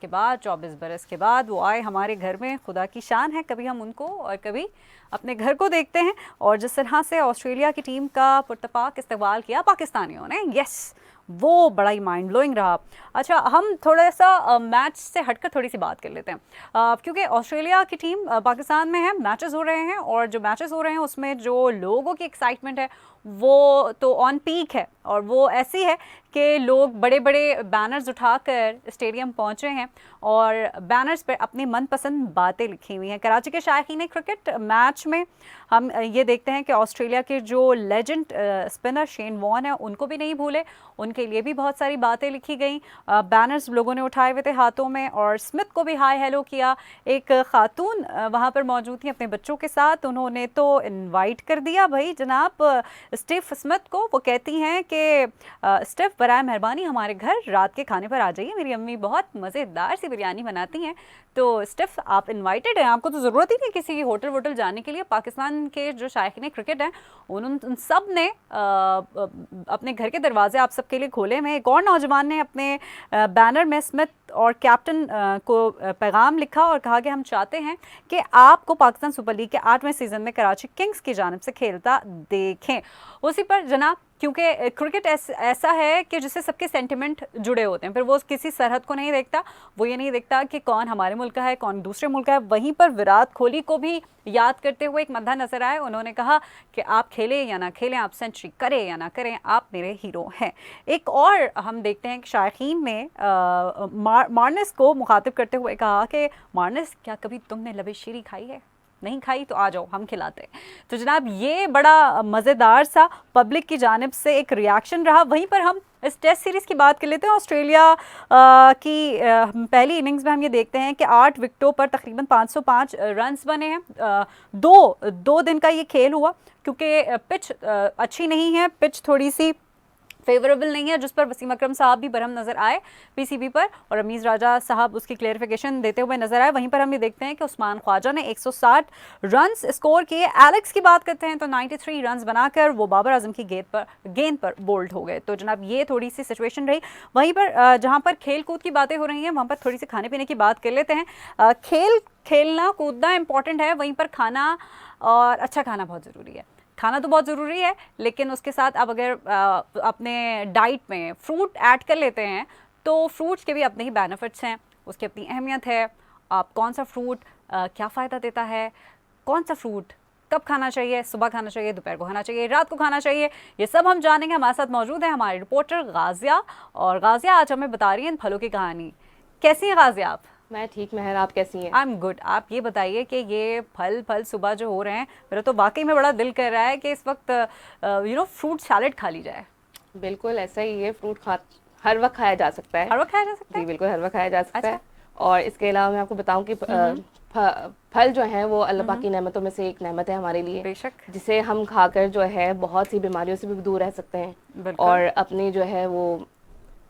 S1: के बाद वो आए हमारे घर में, खुदा की शान है। कभी हम उनको और कभी अपने घर को देखते हैं और जिस तरह से ऑस्ट्रेलिया की टीम का पुरतपाक इस्तकबाल किया पाकिस्तानियों ने, यस वो बड़ा ही माइंड ब्लोइंग रहा। अच्छा, हम थोड़ा सा मैच से हटकर थोड़ी सी बात कर लेते हैं, क्योंकि ऑस्ट्रेलिया की टीम पाकिस्तान में है, मैचेस हो रहे हैं, और जो मैचेस हो रहे हैं उसमें जो लोगों की एक्साइटमेंट है वो तो ऑन पीक है, और वो ऐसी है कि लोग बड़े बड़े बैनर्स उठाकर स्टेडियम पहुंचे हैं और बैनर्स पर अपनी मनपसंद बातें लिखी हुई हैं। कराची के शायकीन क्रिकेट मैच में हम ये देखते हैं कि ऑस्ट्रेलिया के जो लेजेंड स्पिनर शेन वॉर्न है उनको भी नहीं भूले, उनके लिए भी बहुत सारी बातें लिखी गई, बैनर्स लोगों ने उठाए हुए थे हाथों में, और स्मिथ को भी हाय हेलो किया। एक खातून वहाँ पर मौजूद थी अपने बच्चों के साथ, उन्होंने तो इनवाइट कर दिया भाई जनाब स्टीव स्मिथ को। वो कहती हैं कि स्टीव बराए मेहरबानी हमारे घर रात के खाने पर आ जाइए, मेरी अम्मी बहुत मज़ेदार सी बिरयानी बनाती हैं। तो स्टीव आप इनवाइटेड हैं, आपको तो ज़रूरत ही नहीं किसी की होटल वोटल जाने के लिए। पाकिस्तान के जो शायकीन क्रिकेट हैं उन सब ने अपने घर के दरवाजे आप सबके लिए खोले हैं। एक और नौजवान ने अपने बैनर में स्मिथ और कैप्टन को पैगाम लिखा और कहा कि हम चाहते हैं कि आपको पाकिस्तान सुपर लीग के 8वें सीज़न में कराची किंग्स की जानिब से खेलता देखें। उसी पर जनाब, क्योंकि क्रिकेट ऐसा है कि जिससे सबके सेंटिमेंट जुड़े होते हैं, फिर वो किसी सरहद को नहीं देखता, वो ये नहीं देखता कि कौन हमारे मुल्क का है कौन दूसरे मुल्क का है। वहीं पर विराट कोहली को भी याद करते हुए एक मद्दा नजर आए, उन्होंने कहा कि आप खेलें या ना खेलें, आप सेंचुरी करें या ना करें, आप मेरे हीरो हैं। एक और हम देखते हैं कि शायकीन ने मार्नस को मुखातिब करते हुए कहा कि मार्नस, क्या कभी तुमने लबे शीरी खाई है? नहीं खाई तो आ जाओ हम खिलाते हैं। तो जनाब ये बड़ा मज़ेदार सा पब्लिक की जानिब से एक रिएक्शन रहा। वहीं पर हम इस टेस्ट सीरीज़ की बात कर लेते हैं। ऑस्ट्रेलिया की पहली इनिंग्स में हम ये देखते हैं कि 8 विकेटों पर तकरीबन 505 रन्स बने हैं। दो दिन का ये खेल हुआ, क्योंकि पिच अच्छी नहीं है, पिच थोड़ी सी फेवरेबल नहीं है, जिस पर वसीम अकरम साहब भी बरहम नज़र आए पीसीबी पर, और अमीज़ राजा साहब उसकी क्लेरिफिकेशन देते हुए नजर आए। वहीं पर हम ये देखते हैं कि उस्मान ख्वाजा ने 160 रन्स स्कोर किए। एलेक्स की बात करते हैं तो 93 रन्स बनाकर वो बाबर आजम की गेंद पर बोल्ड हो गए। तो जनाब ये थोड़ी सी सिचुएशन रही। वहीं पर जहाँ पर खेल कूद की बातें हो रही हैं, वहाँ पर थोड़ी सी खाने पीने की बात कर लेते हैं। खेलना कूदना इंपॉर्टेंट है, वहीं पर खाना और अच्छा खाना बहुत ज़रूरी है। खाना तो बहुत ज़रूरी है, लेकिन उसके साथ आप अगर अपने डाइट में फ्रूट ऐड कर लेते हैं तो फ्रूट्स के भी अपने ही बेनिफिट्स हैं, उसकी अपनी अहमियत है। आप कौन सा फ्रूट क्या फ़ायदा देता है, कौन सा फ्रूट कब खाना चाहिए, सुबह खाना चाहिए, दोपहर को खाना चाहिए, रात को खाना चाहिए, ये सब हम जानेंगे। हमारे साथ मौजूद है हमारी रिपोर्टर गाजिया, और गाजिया आज हमें बता रही हैं इन फलों की कहानी। कैसी हैं गाजिया आप?
S4: मैं ठीक, महर आप कैसी हैं?
S1: I am good. आप ये बताइए कि ये फल सुबह जो हो रहे हैं, मेरा तो वाकई में बड़ा दिल कर रहा है कि इस वक्त फ्रूट सैलेड खा ली जाए।
S4: बिल्कुल ऐसा ही है, फ्रूट हर वक्त खाया जा सकता है।
S1: हर वक्त खाया जा सकता है?
S4: जी बिल्कुल, हर वक्त खाया जा सकता
S1: अच्छा।
S4: है। और इसके अलावा मैं आपको बताऊं कि फल जो है वो अल्लाह पाक की नेमतों में से एक नेमत है हमारे लिए,
S1: बेशक,
S4: जिसे हम खाकर जो है बहुत सी बीमारियों से भी दूर रह सकते हैं और अपनी जो है वो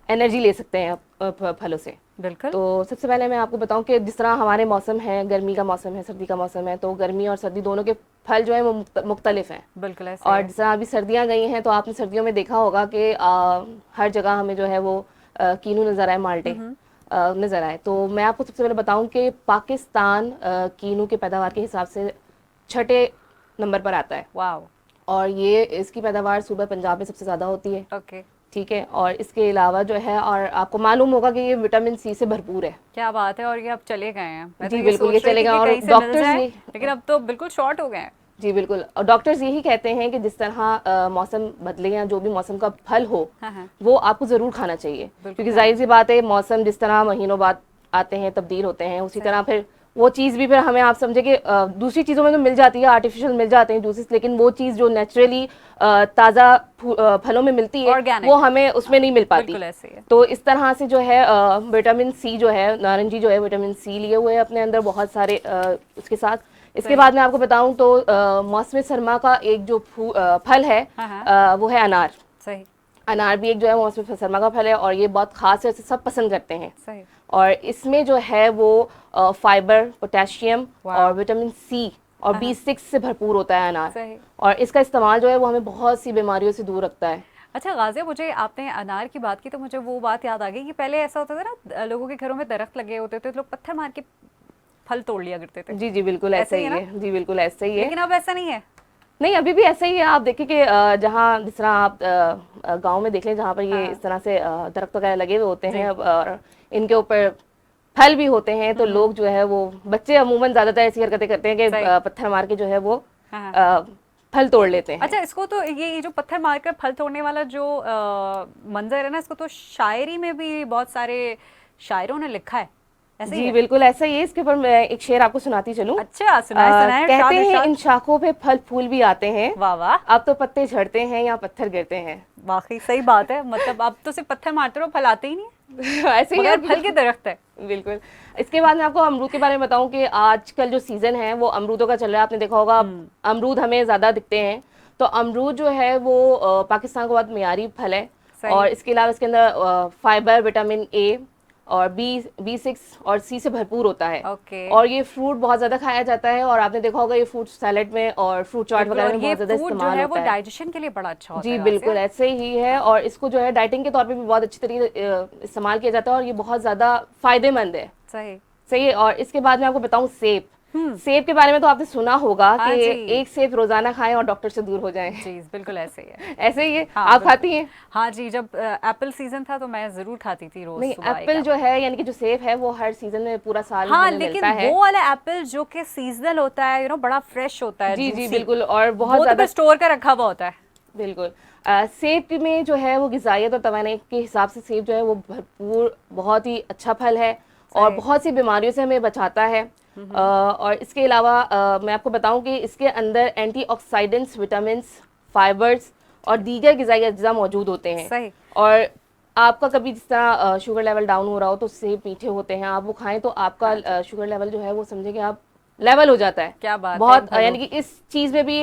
S4: एनर्जी ले सकते हैं फलों से।
S1: बिल्कुल।
S4: तो सबसे पहले मैं आपको बताऊं कि जिस तरह हमारे मौसम है, गर्मी का मौसम है, सर्दी का मौसम है, तो गर्मी और सर्दी दोनों के फल जो है वो मुख्तलिफ हैं।
S1: बिल्कुल ऐसे
S4: और जिस तरह अभी सर्दियाँ गई हैं तो आपने सर्दियों में देखा होगा कि हर जगह हमें जो है वो कीनू नज़र आए, माल्टे नज़र आए। तो मैं आपको सबसे पहले बताऊं कि पाकिस्तान कीनू के पैदावार के हिसाब से 6ठे नंबर पर आता है।
S1: वाह।
S4: और ये इसकी पैदावार सूबा पंजाब में सबसे ज़्यादा होती है।
S1: ओके,
S4: ठीक है। और इसके अलावा जो है, और आपको मालूम होगा कि ये विटामिन सी से भरपूर है।
S1: क्या बात है। और ये अब चले गए हैं। मैं
S4: जी
S1: तो
S4: बिल्कुल, ये
S1: सोच रही
S4: चले
S1: थी
S4: गए
S1: कि
S4: और
S1: कहीं से मिल
S4: डॉक्टर्स
S1: जाए,
S4: ये,
S1: लेकिन अब तो बिल्कुल शॉर्ट हो गए हैं।
S4: जी बिल्कुल, और डॉक्टर्स यही कहते हैं कि जिस तरह मौसम बदले या जो भी मौसम का फल हो वो आपको ज़रूर खाना चाहिए, क्योंकि जाहिर सी बात है मौसम जिस तरह महीनों बाद आते हैं, तब्दील होते हैं, उसी तरह फिर वो चीज़ भी फिर हमें, आप समझे कि दूसरी चीज़ों में तो मिल जाती है, आर्टिफिशियल मिल जाते हैं जूसेस, लेकिन वो चीज़ जो नेचुरली ताज़ा फलों में मिलती है
S1: Organic,
S4: वो हमें उसमें नहीं मिल पाती।
S1: बिल्कुल ऐसे है।
S4: तो इस तरह से जो है विटामिन सी जो है, नारंगी जो है विटामिन सी लिए हुए है अपने अंदर बहुत सारे उसके साथ। इसके बाद मैं आपको बताऊं तो मौसम सरमा का एक जो फल है वो है अनार।
S1: सही।
S4: अनार भी एक जो है मौसम सरमा का फल है और ये बहुत खास है, इसे सब पसंद करते हैं।
S1: सही।
S4: और इसमें जो है वो फाइबर, पोटेशियम और विटामिन सी और B6 से भरपूर होता है अनार।
S1: सही।
S4: और इसका इस्तेमाल जो है वो हमें बहुत सी बीमारियों से दूर रखता है।
S1: अच्छा गाजिया, मुझे आपने अनार की बात की तो मुझे वो बात याद आ गई कि पहले ऐसा होता था ना, लोगों के घरों में दरख्त लगे होते थे, लोग पत्थर मार के फल तोड़ लिया करते थे।
S4: जी जी बिल्कुल ऐसा ही है। जी बिल्कुल ऐसा ही है।
S1: लेकिन अब ऐसा नहीं है।
S4: नहीं, अभी भी ऐसा ही है। आप देखिए कि जहाँ जिस तरह आप गांव में देख लें, जहाँ पर ये इस तरह से दरख्त वगैरह लगे हुए होते हैं और इनके ऊपर फल भी होते हैं, तो लोग जो है वो बच्चे अमूमन ज्यादातर ऐसी हरकतें करते हैं कि पत्थर मार के जो है वो फल तोड़ लेते हैं।
S1: अच्छा, इसको तो ये जो पत्थर मारकर फल तोड़ने वाला जो मंजर है ना, इसको तो शायरी में भी बहुत सारे शायरों ने लिखा है, ऐसे ही
S4: जी
S1: है?
S4: बिल्कुल ऐसा ही है। इसके ऊपर मैं एक शेर आपको सुनाती चलूं।
S1: अच्छा, सुनाए
S4: कहते
S1: इरशाद,
S4: हैं
S1: इरशाद।
S4: इन शाखों पे फल फूल भी आते हैं,
S1: वाह वाह,
S4: अब तो पत्ते झड़ते हैं या पत्थर गिरते हैं।
S1: वाकई सही बात है। मतलब अब तो सिर्फ पत्थर मारते रहो, फल आते ही नहीं,
S4: ऐसे ही
S1: मगर
S4: है।
S1: फल के दरख्त है।
S4: बिल्कुल। इसके बाद मैं आपको अमरूद के बारे में बताऊं कि आजकल जो सीजन है वो अमरूदों का चल रहा है। आपने देखा होगा अमरूद हमें ज्यादा दिखते हैं, तो अमरूद जो है वो पाकिस्तान का बहुत मियारी फल है। और इसके अलावा इसके अंदर फाइबर, विटामिन ए और B6 और C से भरपूर होता है। और ये फ्रूट बहुत ज्यादा खाया जाता है, और आपने देखा होगा ये फ्रूट सैलेड में और फ्रूट चाट वगैरह में बहुत ज्यादा इस्तेमाल होता है।
S1: वो डाइजेशन के लिए बड़ा अच्छा होता है।
S4: जी बिल्कुल ऐसे ही है, और इसको जो है डाइटिंग के तौर पे भी बहुत अच्छी तरीके इस्तेमाल किया जाता है, और ये बहुत ज्यादा फायदेमंद है। सही है। और इसके बाद मैं आपको बताऊं सेब। सेब के बारे में तो आपने सुना होगा कि एक सेब रोजाना खाएं और डॉक्टर से दूर हो जाएं।
S1: जी बिल्कुल ऐसे ही है।
S4: ऐसे ही है। आप खाती हैं?
S1: हाँ जी, जब एप्पल सीजन था तो मैं जरूर खाती थी रोज।
S4: नहीं, एप्पल जो है यानी कि जो सेब है वो हर सीजन में पूरा साल
S1: हाँ,
S4: लेकिन
S1: मिलता है। वो वाला एप्पल जो कि सीजनल होता है, यू नो, बड़ा फ्रेश होता है।
S4: जी जी बिल्कुल, और बहुत ज्यादा
S1: स्टोर का रखा हुआ होता है।
S4: बिल्कुल। सेब में जो है वो गिजायत और तवानाई के हिसाब से सेब जो है वो भरपूर बहुत ही अच्छा फल है, और बहुत सी बीमारियों से हमें बचाता है। और इसके अलावा मैं आपको बताऊं कि इसके अंदर एंटीऑक्सीडेंट्स, विटामिन्स, फाइबर्स और दीगर ग़िज़ाई अज्जा मौजूद होते हैं।
S1: सही।
S4: और आपका कभी जिस तरह शुगर लेवल डाउन हो रहा हो तो सेब मीठे होते हैं, आप वो खाएं तो आपका शुगर लेवल जो है वो समझे कि आप लेवल हो जाता है।
S1: क्या बात
S4: बहुत है, यानी कि इस चीज में भी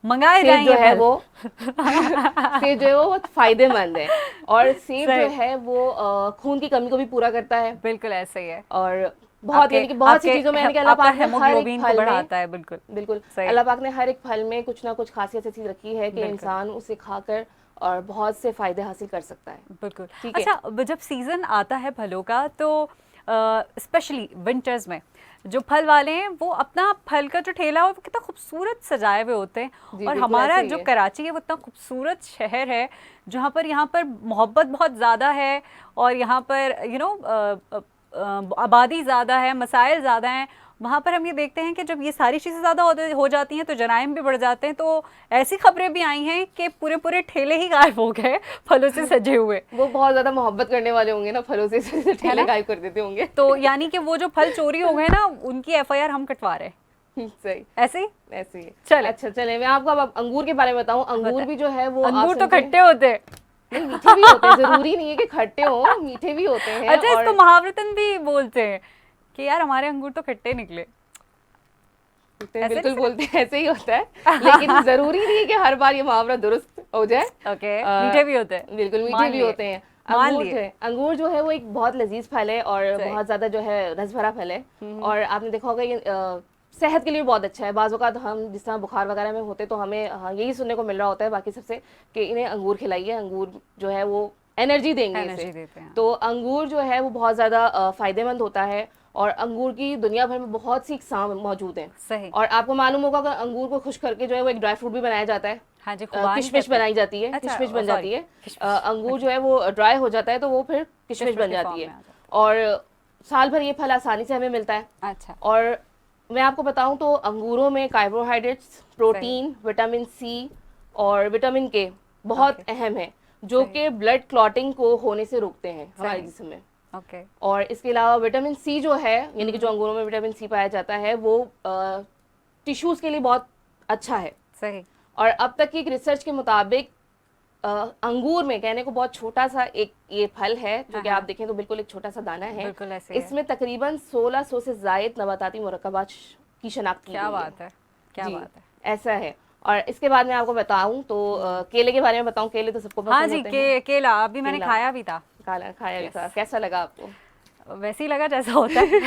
S1: मंगाए
S4: सेब जो है वो सेब जो है वो बहुत फायदेमंद है, और सेब जो है वो खून की कमी को भी पूरा करता है।
S1: बिल्कुल ऐसे ही है।
S4: और बहुत यानी कि बहुत सी चीजों में यानी कि अल्लाह पाक ने हर एक फल
S1: बढ़ाता है। बिल्कुल
S4: बिल्कुल, अल्लाह पाक ने हर एक फल में कुछ ना कुछ खासियत ऐसी रखी है कि इंसान उसे खाकर और बहुत से फायदे हासिल कर सकता है।
S1: बिल्कुल। अच्छा, जब सीजन आता है फलों का तो स्पेशली विंटर्स में जो फल वाले हैं वो अपना फल का जो ठेला है वो कितना खूबसूरत सजाए हुए होते हैं। और हमारा जो कराची है वो इतना खूबसूरत शहर है जहाँ पर मोहब्बत बहुत ज़्यादा है, और यहाँ पर यू नो आबादी ज़्यादा है, मसाइल ज़्यादा हैं। वहाँ पर हम ये देखते हैं कि जब ये सारी चीज़ें ज़्यादा हो जाती हैं तो जराइम भी बढ़ जाते हैं। तो ऐसी खबरें भी आई हैं कि पूरे पूरे ठेले ही गायब हो गए फलों से सजे हुए।
S4: वो बहुत ज़्यादा मोहब्बत करने वाले होंगे ना, फलों से ठेले गायब कर देते होंगे।
S1: तो यानी कि वो जो फल चोरी हो गए ना, उनकी FIR हम कटवा रहे हैं।
S4: सही,
S1: ऐसे ही
S4: चले। अच्छा चले, मैं आपको अब अंगूर के बारे में बताऊं। अंगूर भी जो है वो
S1: अंगूर तो खट्टे होते हैं।
S4: नहीं, मीठे भी होते हैं, जरूरी नहीं है कि खट्टे हो, मीठे भी होते हैं।
S1: अच्छा, इसको मुहावरतन भी बोलते हैं कि यार हमारे अंगूर तो खट्टे निकले।
S4: बिल्कुल बोलते हैं, ऐसे ही होता है, लेकिन जरूरी नहीं है कि हर बार ये मुहावरा दुरुस्त हो जाए।
S1: ओके, मीठे भी होते हैं।
S4: बिल्कुल मीठे भी होते हैं। अंगूर जो है वो एक बहुत लजीज फल है और बहुत ज्यादा जो है रस भरा फल है, और आपने देखा होगा ये सेहत के लिए बहुत अच्छा है। बाज़ औक़ात हम जिस तरह बुखार वगैरह में होते तो हमें यही सुनने को मिल रहा होता है बाकी सबसे कि इन्हें अंगूर खिलाइए, अंगूर जो है वो एनर्जी देंगे इसे। तो अंगूर जो है वो बहुत ज़्यादा फ़ायदेमंद होता है, और अंगूर की दुनिया भर में बहुत सी इक़साम मौजूद हैं।
S1: सही।
S4: और आपको मालूम होगा कि अंगूर को खुश करके जो है वो एक ड्राई फ्रूट भी बनाया जाता है।
S1: हाँ जी,
S4: किशमिश बनाई जाती है। अच्छा, किशमिश बन जाती है। अंगूर जो है वो ड्राई हो जाता है तो वो फिर किशमिश बन जाती है, और साल भर ये फल आसानी से हमें मिलता है।
S1: अच्छा।
S4: और मैं आपको बताऊं तो अंगूरों में कार्बोहाइड्रेट्स, प्रोटीन, विटामिन C और विटामिन K बहुत अहम है, जो कि ब्लड क्लॉटिंग को होने से रोकते हैं हमारे जिस्म में। और इसके अलावा विटामिन C जो है, यानी कि जो अंगूरों में विटामिन C पाया जाता है, वो टिश्यूज के लिए बहुत अच्छा है।
S1: सही।
S4: और अब तक की एक रिसर्च के मुताबिक अंगूर में, कहने को बहुत छोटा सा एक ये फल है जो कि आप देखें तो बिल्कुल एक छोटा सा दाना है, इसमें तकरीबन 1600 से ज़ायद नबाताती मुरक्कबात की शनाख्त की गई है।
S1: क्या बात है, क्या बात है,
S4: ऐसा है। और इसके बाद मैं आपको बताऊं तो केले के बारे में बताऊं। केले तो सबको पसंद होते हैं।
S1: केला अभी मैंने खाया भी था।
S4: खाया भी था, कैसा लगा आपको?
S1: वैसे ही लगा जैसा होता है।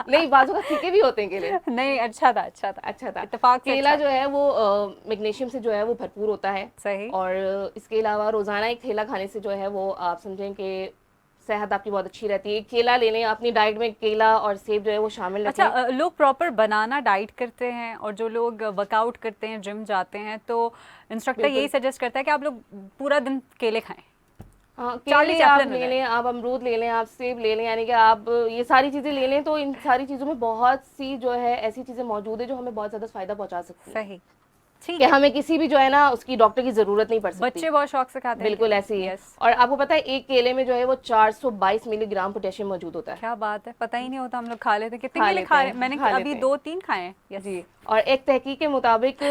S4: नहीं, बाजू का फीके भी होते हैं केले।
S1: नहीं, अच्छा था।
S4: इत्तेफाक केला जो है वो मैग्नीशियम से जो है वो भरपूर होता है।
S1: सही।
S4: और इसके अलावा रोजाना एक केला खाने से जो है वो आप समझें कि सेहत आपकी बहुत अच्छी रहती है। केला ले लें अपनी डाइट में, केला और सेब जो है वो शामिल रखें।
S1: अच्छा, लोग प्रॉपर बनाना डाइट करते हैं और जो लोग वर्कआउट करते हैं, जिम जाते हैं, तो इंस्ट्रक्टर यही सजेस्ट करता है कि आप लोग पूरा दिन केले खाएं।
S4: हाँ,
S1: चार्ली
S4: केले आप
S1: चैपलिन
S4: ले
S1: है।
S4: लें, आप अमरूद ले लें, आप सेब ले लें, यानी कि आप ये सारी चीज़ें ले लें, तो इन सारी चीज़ों में बहुत सी जो है ऐसी चीज़ें मौजूद है जो हमें बहुत ज़्यादा फायदा पहुंचा सकती है,
S1: सही, ठीक
S4: कि
S1: है।
S4: हमें किसी भी जो है ना उसकी डॉक्टर की ज़रूरत नहीं पड़ सकती।
S1: बच्चे बहुत शौक से खाते हैं।
S4: बिल्कुल ऐसे ही है।
S1: Yes।
S4: और आपको पता है एक केले में जो है वो 422 मिलीग्राम पोटेशियम मौजूद होता है।
S1: क्या बात है, पता ही नहीं होता, हम लोग खा लेते हैं। कितने
S4: खा
S1: केले
S4: लेते
S1: खा
S4: हैं,
S1: रहे? मैंने
S4: खा
S1: अभी
S4: लेते हैं।
S1: 2-3 खाए हैं। Yes।
S4: जी, और एक तहकीक के मुताबिक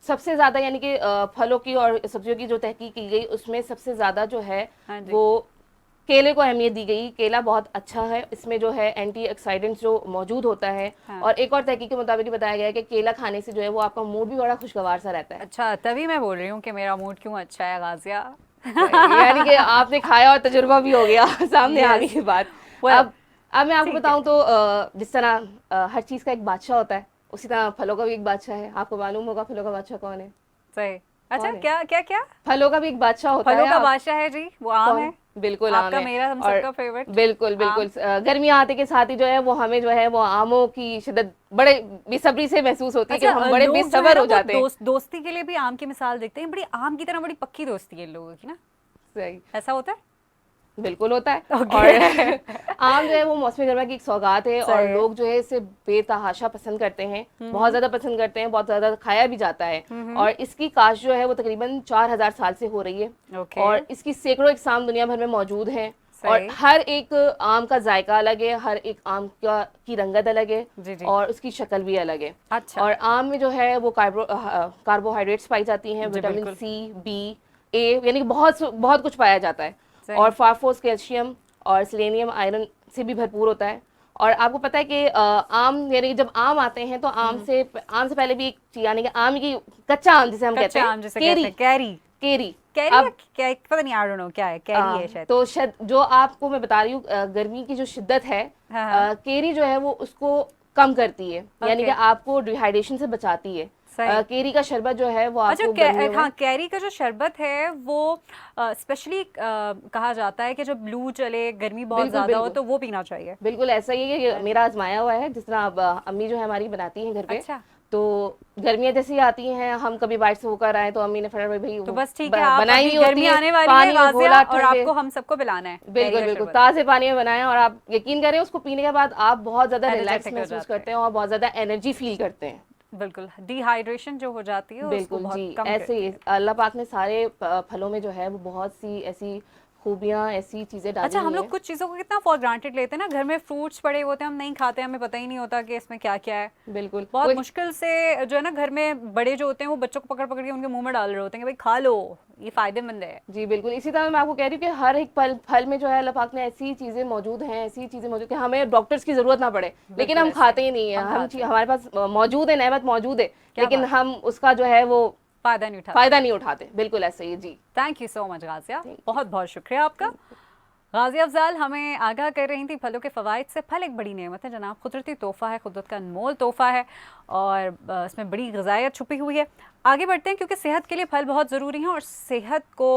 S4: सबसे ज़्यादा यानी कि फलों की और सब्जियों की जो तहकीक की गई उसमें सबसे ज़्यादा जो है
S1: हाँ जी।
S4: वो केले को अहमियत दी गई। केला बहुत अच्छा है, इसमें जो है एंटीऑक्सीडेंट्स जो मौजूद होता है।
S1: हाँ।
S4: और एक और तहकीक के मुताबिक बताया गया है कि केला खाने से जो है वो आपका मूड भी बड़ा खुशगवार सा रहता है।
S1: अच्छा, तभी मैं बोल रही हूँ कि मेरा मूड क्यों अच्छा है गाजिया।
S4: यानी कि आपने खाया और तजुर्बा भी हो गया सामने आने के बाद।
S1: Well,
S4: अब मैं आपको
S1: ठीक है।
S4: बताऊं तो जिस तरह हर चीज़ का एक बादशाह होता है, उसी तरह फलों का भी एक बादशाह है। आपको मालूम होगा फलों का बादशाह कौन है?
S1: सही। अच्छा,
S4: कौन है?
S1: क्या क्या क्या?
S4: फलों का भी एक बादशाह होता है।
S1: फलों का
S4: आप-
S1: बादशाह है जी, वो आम
S4: कौन?
S1: है।
S4: बिल्कुल आम
S1: आपका,
S4: है।
S1: मेरा, हम
S4: और
S1: सबका फेवरेट।
S4: बिल्कुल बिल्कुल गर्मियाँ आते के साथ ही जो है वो हमें जो है वो आमों की शिद्दत बड़े बेसब्री से महसूस होती है कि हम बड़े
S1: लोग जो है
S4: बेसब्र
S1: ना,
S4: हो
S1: वो
S4: जाते हैं।
S1: दोस्ती के लिए भी आम की मिसाल देखते हैं। बड़ी आम की तरह बड़ी पक्की दोस्ती है इन लोगों की ना।
S4: सही,
S1: ऐसा होता है।
S4: बिल्कुल होता है।
S1: Okay।
S4: और आम जो है वो मौसमी गर्मा की एक सौगात है, और
S1: सही है।
S4: लोग जो है इसे बेतहाशा पसंद करते हैं, बहुत ज्यादा पसंद करते हैं, बहुत ज्यादा खाया भी जाता है। और इसकी काश्त जो है वो तकरीबन 4000 साल से हो रही है।
S1: Okay।
S4: और इसकी सैकड़ों इकसाम दुनिया भर में मौजूद हैं।
S1: सही।
S4: और हर एक आम का जायका अलग है, हर एक आम की रंगत अलग है,
S1: जी जी।
S4: और उसकी शक्ल भी अलग है।
S1: अच्छा।
S4: और आम में जो है वो कार्बोहाइड्रेट्स पाई जाती हैं,
S1: जी,
S4: विटामिन
S1: बिल्कुल।
S4: सी, बी, ए, यानी कि बहुत कुछ पाया जाता है।
S1: सही।
S4: और फास्फोरस, कैल्शियम और सेलेनियम, आयरन से भी भरपूर होता है। और आपको पता है कि आम, यानी कि जब आम आते हैं तो आम से पहले भी एक चीज, यानी कि आम की कच्चा आम जिसे हम कहते
S1: कच्चा
S4: हैं,
S1: आम जिसे कहते हैं, कैरी।
S4: केरी।
S1: कैरी
S4: अब
S1: या क्या, पता नहीं, आई डोंट नो क्या है, कैरी है शायद।
S4: तो जो आपको मैं बता रही हूँ गर्मी की जो शिद्दत है,
S1: हाँ, हाँ।
S4: केरी जो है वो उसको कम करती है, यानी कि
S1: Okay।
S4: आपको डिहाइड्रेशन से बचाती है।
S1: सही।
S4: केरी का शरबत जो है वो
S1: अच्छा,
S4: आपको गर्मियों में,
S1: हाँ, कैरी का जो शरबत है वो स्पेशली कहा जाता है कि जब लू चले, गर्मी बहुत
S4: बिल्कुल,
S1: ज्यादा हो,
S4: बिल्कुल।
S1: तो वो पीना चाहिए।
S4: बिल्कुल ऐसा ही है, ये मेरा आजमाया हुआ है। जिस तरह अब अम्मी जो है हमारी बनाती हैं घर पे,
S1: अच्छा।
S4: तो गर्मियाँ जैसी आती हैं, हम कभी बाहर से होकर आए तो अम्मी ने फटाफट भाई
S1: तो
S4: वो
S1: बस ठीक है, आप
S4: बनाई
S1: अभी
S4: हुई होती
S1: गर्मी
S4: है,
S1: आने वाली
S4: पानी
S1: है
S4: में
S1: गाजिया,
S4: घोला
S1: और
S4: ठंडे,
S1: आपको हम सबको पिलाना है कैरी
S4: बिल्कुल
S1: का
S4: बिल्कुल
S1: शरबत।
S4: ताज़े पानी में बनाएं, और आप यकीन करें उसको पीने के बाद आप बहुत ज़्यादा
S1: Energetic
S4: रिलैक्स
S1: हो
S4: महसूस
S1: जाते हैं।
S4: करते हैं और बहुत ज़्यादा एनर्जी फील करते हैं।
S1: बिल्कुल, डिहाइड्रेशन जो हो जाती है उसको
S4: बिल्कुल
S1: बहुत
S4: जी,
S1: कम
S4: ऐसे
S1: करती
S4: ही
S1: है।
S4: अल्लाह पाक ने सारे फलों में जो है वो बहुत सी ऐसी खूबियाँ, ऐसी चीज़ें डाली
S1: अच्छा, हम
S4: हुई
S1: लोग
S4: हैं।
S1: कुछ चीज़ों को कितना फॉर ग्रांटेड लेते हैं ना, घर में फ्रूट्स पड़े होते हैं, हम नहीं खाते, हमें पता ही नहीं होता कि इसमें क्या क्या है।
S4: बिल्कुल
S1: बहुत
S4: कोई-
S1: मुश्किल से जो है ना, घर में बड़े जो होते हैं वो बच्चों को पकड़ पकड़ के उनके मुंह में डाल रहे होते हैं कि भाई खा लो, ये फायदेमंद है।
S4: जी बिल्कुल, इसी तरह मैं आपको कह रही हूँ कि हर एक फल में जो है अल्लाह पाक ने ऐसी चीज़ें मौजूद हैं, ऐसी चीज़ें मौजूद कि हमें डॉक्टर्स की ज़रूरत ना पड़े, लेकिन हम
S1: ऐसे
S4: खाते ही नहीं है।
S1: हम खाते हैं।
S4: हमारे पास मौजूद है, नेमत मौजूद है,
S1: क्या
S4: लेकिन
S1: बात।
S4: हम उसका जो है वो
S1: फायदा नहीं उठाते।
S4: फ़ायदा नहीं उठाते। बिल्कुल ऐसे ही जी।
S1: थैंक यू सो मच गाजिया, बहुत बहुत शुक्रिया आपका। गाजी अफजाल हमें आगाह कर रही थी फलों के फ़वाइद से। फल एक बड़ी नेमत है जनाब, कुदरती तोहफ़ा है, कुदरत का अनमोल तोहफ़ा है, और इसमें बड़ी ग़िज़ायत छुपी हुई है। आगे बढ़ते हैं, क्योंकि सेहत के लिए फल बहुत ज़रूरी हैं, और सेहत को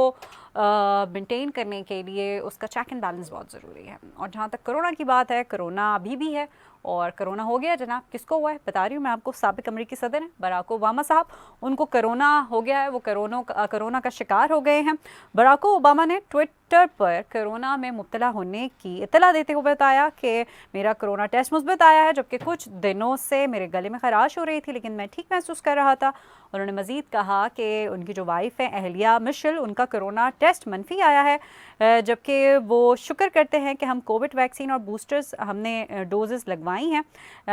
S1: मेंटेन करने के लिए उसका चेक एंड बैलेंस बहुत ज़रूरी है। और जहाँ तक कोरोना की बात है, कोरोना अभी भी है, और कोरोना हो गया जनाब। किसको हुआ है बता रही हूँ मैं आपको। साबिक अमरीकी सदर हैं बराक ओबामा साहब, उनको कोरोना हो गया है, वो कोरोना का शिकार हो गए हैं। बराक ओबामा ने ट्विटर पर कोरोना में मुब्तला होने की इत्तला देते हुए बताया कि मेरा कोरोना टेस्ट मुस्बत आया है, जबकि कुछ दिनों से मेरे गले में खराश हो रही थी, लेकिन मैं ठीक महसूस कर रहा था। उन्होंने मज़ीद कहा कि उनकी जो वाइफ है अहलिया मिशेल, उनका कोरोना टेस्ट मनफी आया है, जबकि वो शुक्र करते हैं कि हम कोविड वैक्सीन और बूस्टर्स हमने डोजेस लगवाई हैं,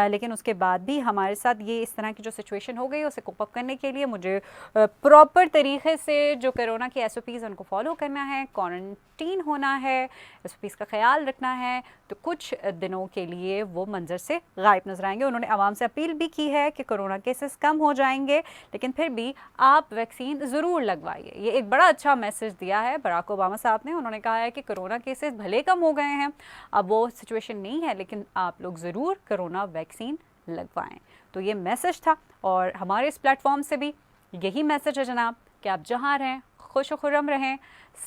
S1: लेकिन उसके बाद भी हमारे साथ ये इस तरह की जो सिचुएशन हो गई उसे कोप अप करने के लिए मुझे प्रॉपर तरीके से जो कोरोना की SOPs उनको फॉलो करना है, क्वारंटीन होना है, SOPs का ख्याल रखना है। तो कुछ दिनों के लिए वो मंजर से गायब नजर आएंगे। उन्होंने आवाम से अपील भी की है कि कोरोना केसेस कम हो जाएंगे, लेकिन फिर भी आप वैक्सीन ज़रूर लगवाइए। ये एक बड़ा अच्छा मैसेज दिया है बराक ओबामा साहब ने। उन्होंने कहा है कि कोरोना केसेस भले कम हो गए हैं, अब वो सिचुएशन नहीं है, लेकिन आप लोग ज़रूर कोरोना वैक्सीन लगवाएं। तो ये मैसेज था, और हमारे इस प्लेटफॉर्म से भी यही मैसेज है जनाब कि आप जहाँ रहें खुश खुर्रम रहें,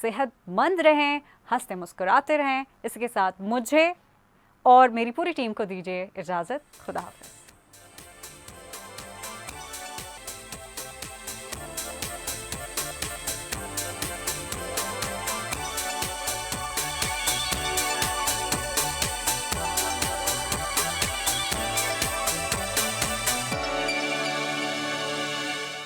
S1: सेहतमंद रहें, हंसते मुस्कुराते रहें। इसके साथ मुझे और मेरी पूरी टीम को दीजिए इजाज़त। खुदा हाफ़िज़।